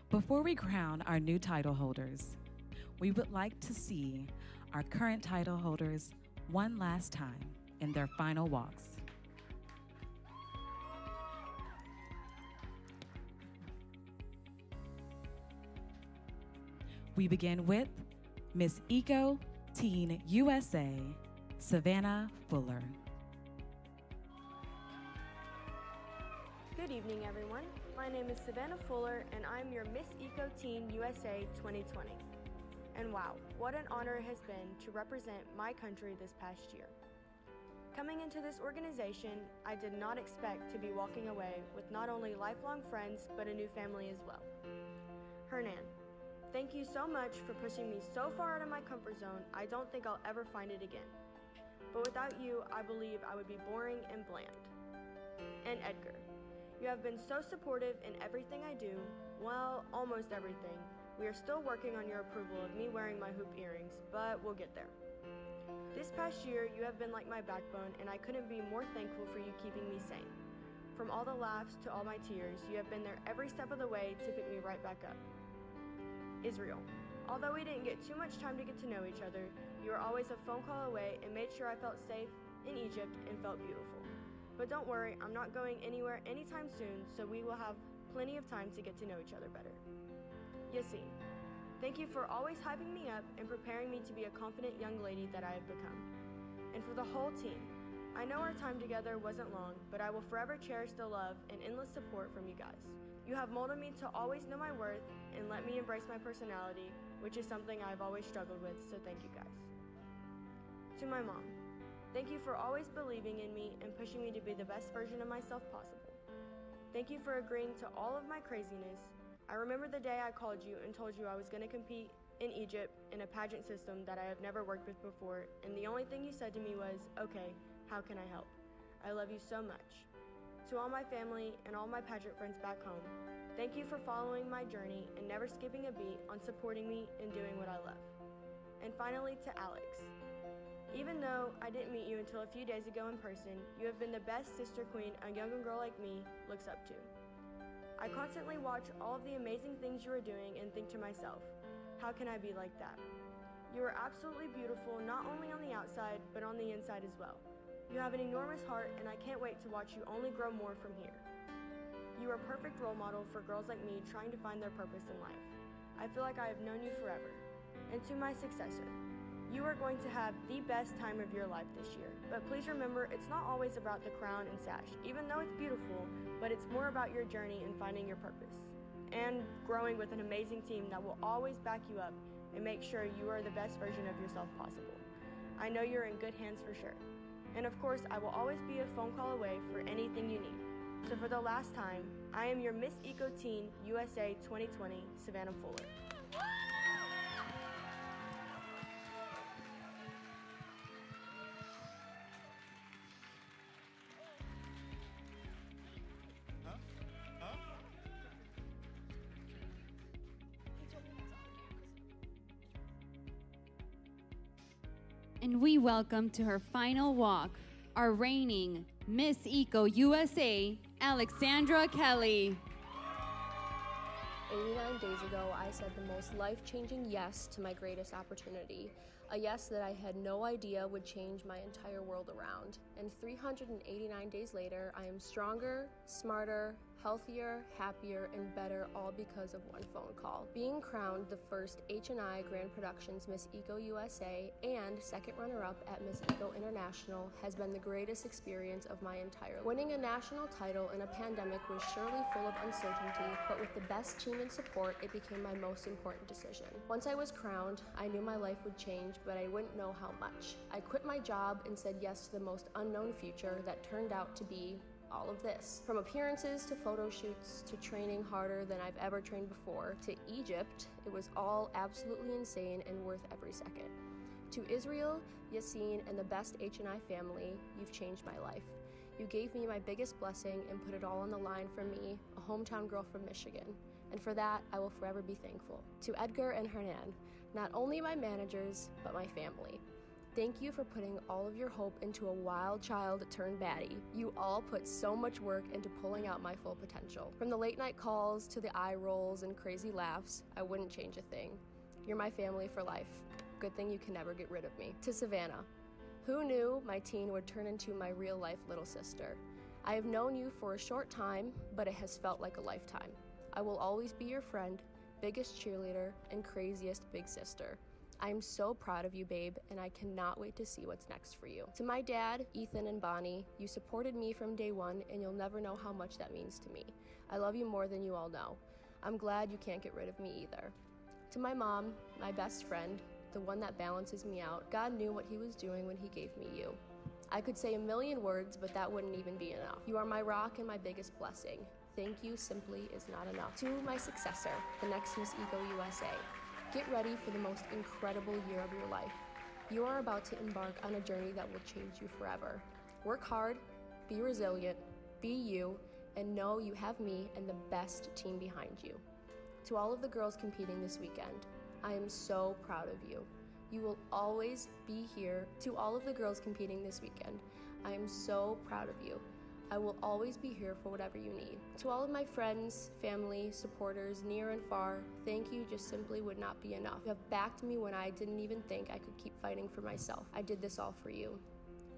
Before we crown our new title holders, we would like to see our current title holders one last time in their final walks. We begin with Miss Eco Teen USA, Savannah Fuller. Good evening, everyone. My name is Savannah Fuller, and I'm your Miss Eco Teen USA 2020. And wow, what an honor it has been to represent my country this past year. Coming into this organization, I did not expect to be walking away with not only lifelong friends, but a new family as well. Hernan, thank you so much for pushing me so far out of my comfort zone, I don't think I'll ever find it again. But without you, I believe I would be boring and bland. And Edgar, you have been so supportive in everything I do, well, almost everything. We are still working on your approval of me wearing my hoop earrings, but we'll get there. This past year, you have been like my backbone, and I couldn't be more thankful for you keeping me sane. From all the laughs to all my tears, you have been there every step of the way to pick me right back up. Israel, although we didn't get too much time to get to know each other, you were always a phone call away and made sure I felt safe in Egypt and felt beautiful. But don't worry, I'm not going anywhere anytime soon, so we will have plenty of time to get to know each other better. Yassine, thank you for always hyping me up and preparing me to be a confident young lady that I have become. And for the whole team, I know our time together wasn't long, but I will forever cherish the love and endless support from you guys. You have molded me to always know my worth and let me embrace my personality, which is something I've always struggled with, so thank you guys. To my mom, thank you for always believing in me and pushing me to be the best version of myself possible. Thank you for agreeing to all of my craziness. I remember the day I called you and told you I was going to compete in Egypt in a pageant system that I have never worked with before, and the only thing you said to me was, "Okay, how can I help?" I love you so much. To all my family and all my pageant friends back home, thank you for following my journey and never skipping a beat on supporting me and doing what I love. And finally, to Alex. Even though I didn't meet you until a few days ago in person, you have been the best sister queen a young girl like me looks up to. I constantly watch all of the amazing things you are doing and think to myself, how can I be like that? You are absolutely beautiful not only on the outside, but on the inside as well. You have an enormous heart, and I can't wait to watch you only grow more from here. You are a perfect role model for girls like me trying to find their purpose in life. I feel like I have known you forever. And to my successor, you are going to have the best time of your life this year. But please remember, it's not always about the crown and sash, even though it's beautiful, but it's more about your journey and finding your purpose. And growing with an amazing team that will always back you up and make sure you are the best version of yourself possible. I know you're in good hands for sure. And of course, I will always be a phone call away for anything you need. So for the last time, I am your Miss Eco Teen USA 2020, Savannah Fuller. And we welcome to her final walk, our reigning Miss Eco USA, Alexandra Kelly. 89 days ago, I said the most life-changing yes to my greatest opportunity, a yes that I had no idea would change my entire world around. And 389 days later, I am stronger, smarter, healthier, happier, and better, all because of one phone call. Being crowned the first H&I Grand Productions Miss Eco USA and second runner-up at Miss Eco International has been the greatest experience of my entire life. Winning a national title in a pandemic was surely full of uncertainty, but with the best team and support, it became my most important decision. Once I was crowned, I knew my life would change, but I wouldn't know how much. I quit my job and said yes to the most unknown future that turned out to be all of this. From appearances to photo shoots to training harder than I've ever trained before to Egypt, it was all absolutely insane and worth every second. To Israel, Yassine, and the best H&I family, you've changed my life. You gave me my biggest blessing and put it all on the line for me, a hometown girl from Michigan. And for that, I will forever be thankful. To Edgar and Hernan, not only my managers, but my family. Thank you for putting all of your hope into a wild child turned baddie. You all put so much work into pulling out my full potential. From the late night calls to the eye rolls and crazy laughs, I wouldn't change a thing. You're my family for life. Good thing you can never get rid of me. To Savannah, who knew my teen would turn into my real life little sister? I have known you for a short time, but it has felt like a lifetime. I will always be your friend, biggest cheerleader, and craziest big sister. I am so proud of you, babe, and I cannot wait to see what's next for you. To my dad, Ethan, and Bonnie, you supported me from day one, and you'll never know how much that means to me. I love you more than you all know. I'm glad you can't get rid of me either. To my mom, my best friend, the one that balances me out, God knew what he was doing when he gave me you. I could say a million words, but that wouldn't even be enough. You are my rock and my biggest blessing. Thank you simply is not enough. To my successor, the next Miss Eco USA. Get ready for the most incredible year of your life. You are about to embark on a journey that will change you forever. Work hard, be resilient, be you, and know you have me and the best team behind you. To all of the girls competing this weekend, I am so proud of you. You will always be here. To all of the girls competing this weekend, I am so proud of you. I will always be here for whatever you need. To all of my friends, family, supporters, near and far, thank you just simply would not be enough. You have backed me when I didn't even think I could keep fighting for myself. I did this all for you.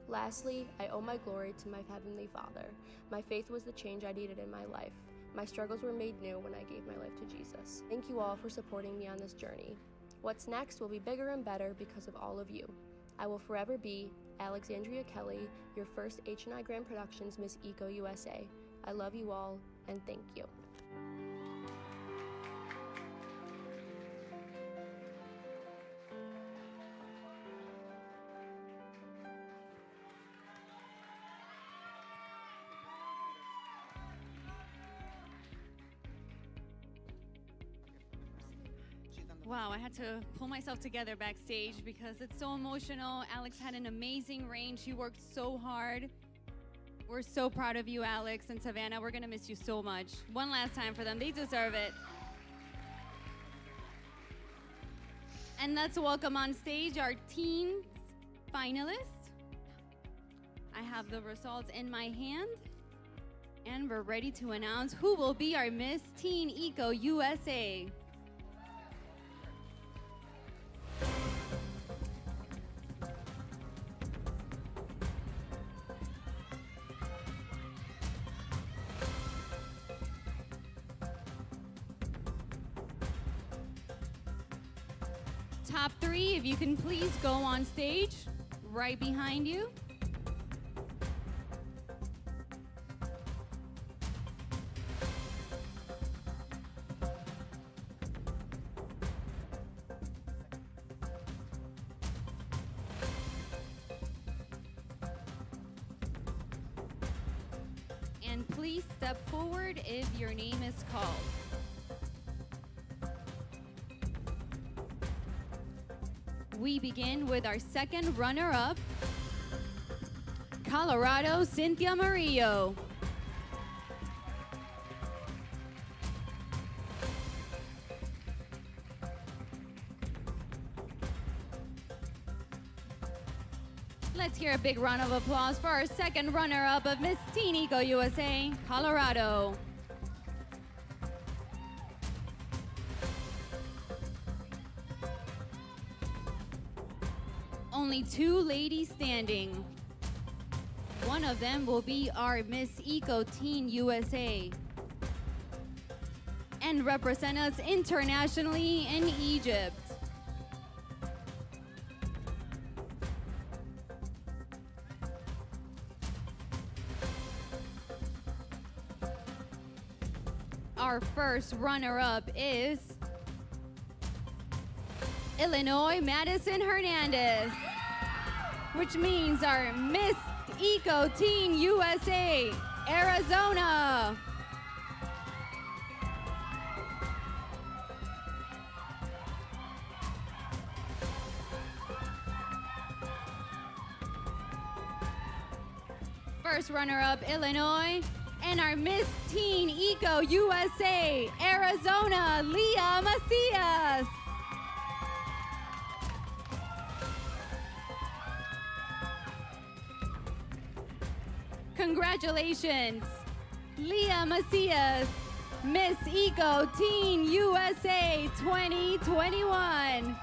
Lastly, I owe my glory to my Heavenly Father. My faith was the change I needed in my life. My struggles were made new when I gave my life to Jesus. Thank you all for supporting me on this journey. What's next will be bigger and better because of all of you. I will forever be Alexandria Kelly, your first H&I Grand Productions Miss Eco USA. I love you all, and thank you. Wow, I had to pull myself together backstage because it's so emotional. Alex had an amazing range. She worked so hard. We're so proud of you, Alex and Savannah. We're gonna miss you so much. One last time for them. They deserve it. And let's welcome on stage our teens finalists. I have the results in my hand. And we're ready to announce who will be our Miss Teen Eco USA. Top three, if you can please go on stage, right behind you. And please step forward if your name is called. We begin with our second runner-up, Colorado, Cynthia Murillo. Let's hear a big round of applause for our second runner-up of Miss Teen Eco USA, Colorado. Only two ladies standing. One of them will be our Miss Eco Teen USA, and represent us internationally in Egypt. Our first runner-up is Illinois Madison Hernandez, which means our Miss Eco Teen USA, Arizona. First runner-up, Illinois. And our Miss Teen Eco USA, Arizona, Leah Macias. Congratulations, Leah Macias, Miss Eco Teen USA 2021.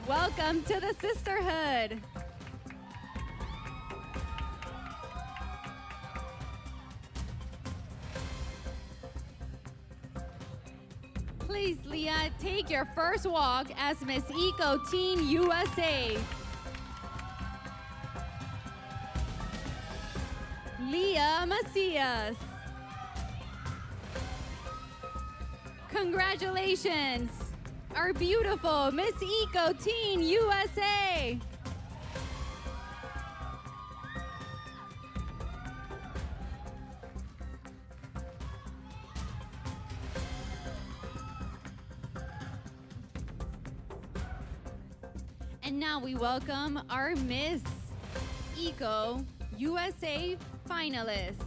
Welcome to the sisterhood. Please, Leah, take your first walk as Miss Eco Teen USA. Leah Macias. Congratulations, our beautiful Miss Eco Teen USA. And now we welcome our Miss Eco USA finalists.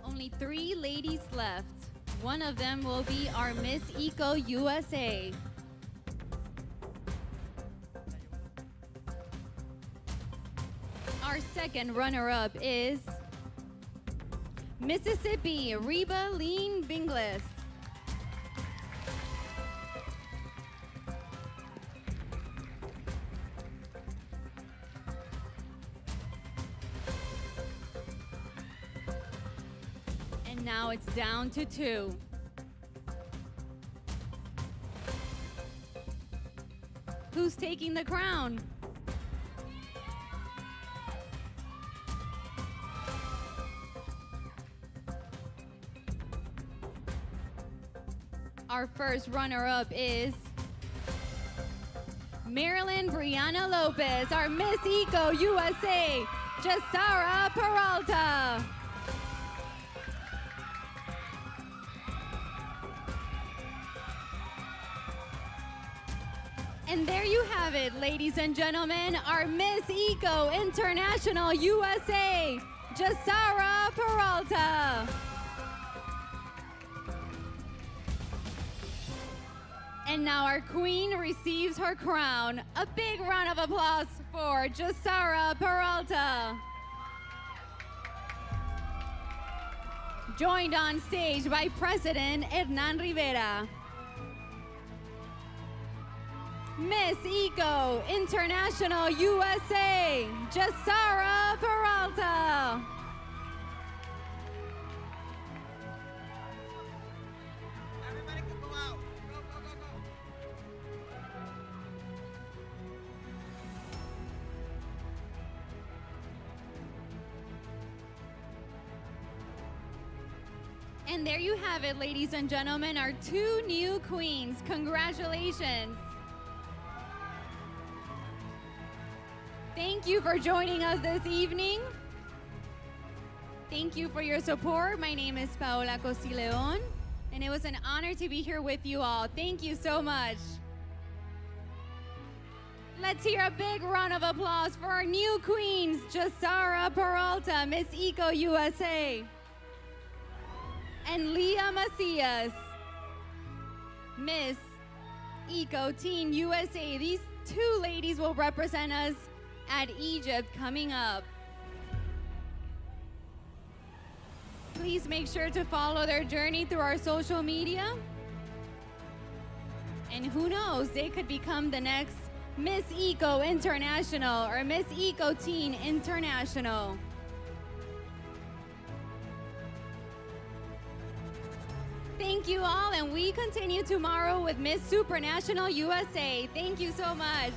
Only 3 ladies left. One of them will be our Miss Eco USA. Our second runner-up is Mississippi, Reba Lean Binglis. And now it's down to 2. Who's taking the crown? Our first runner-up is Marilyn Brianna Lopez, our Miss Eco USA, Jasara Peralta. And there you have it, ladies and gentlemen, our Miss Eco International USA, Jasara Peralta. And now our queen receives her crown. A big round of applause for Jasara Peralta. Joined on stage by President Hernan Rivera. Miss Eco International USA, Jasara Peralta. And there you have it, ladies and gentlemen, our 2 new queens. Congratulations. Thank you for joining us this evening. Thank you for your support. My name is Paola Cosileon, and it was an honor to be here with you all. Thank you so much. Let's hear a big round of applause for our new queens, Jasara Peralta, Miss Eco USA, and Leah Macias, Miss Eco Teen USA. These two ladies will represent us at Egypt coming up. Please make sure to follow their journey through our social media. And who knows, they could become the next Miss Eco International or Miss Eco Teen International. Thank you all, and we continue tomorrow with Miss Supranational USA. Thank you so much.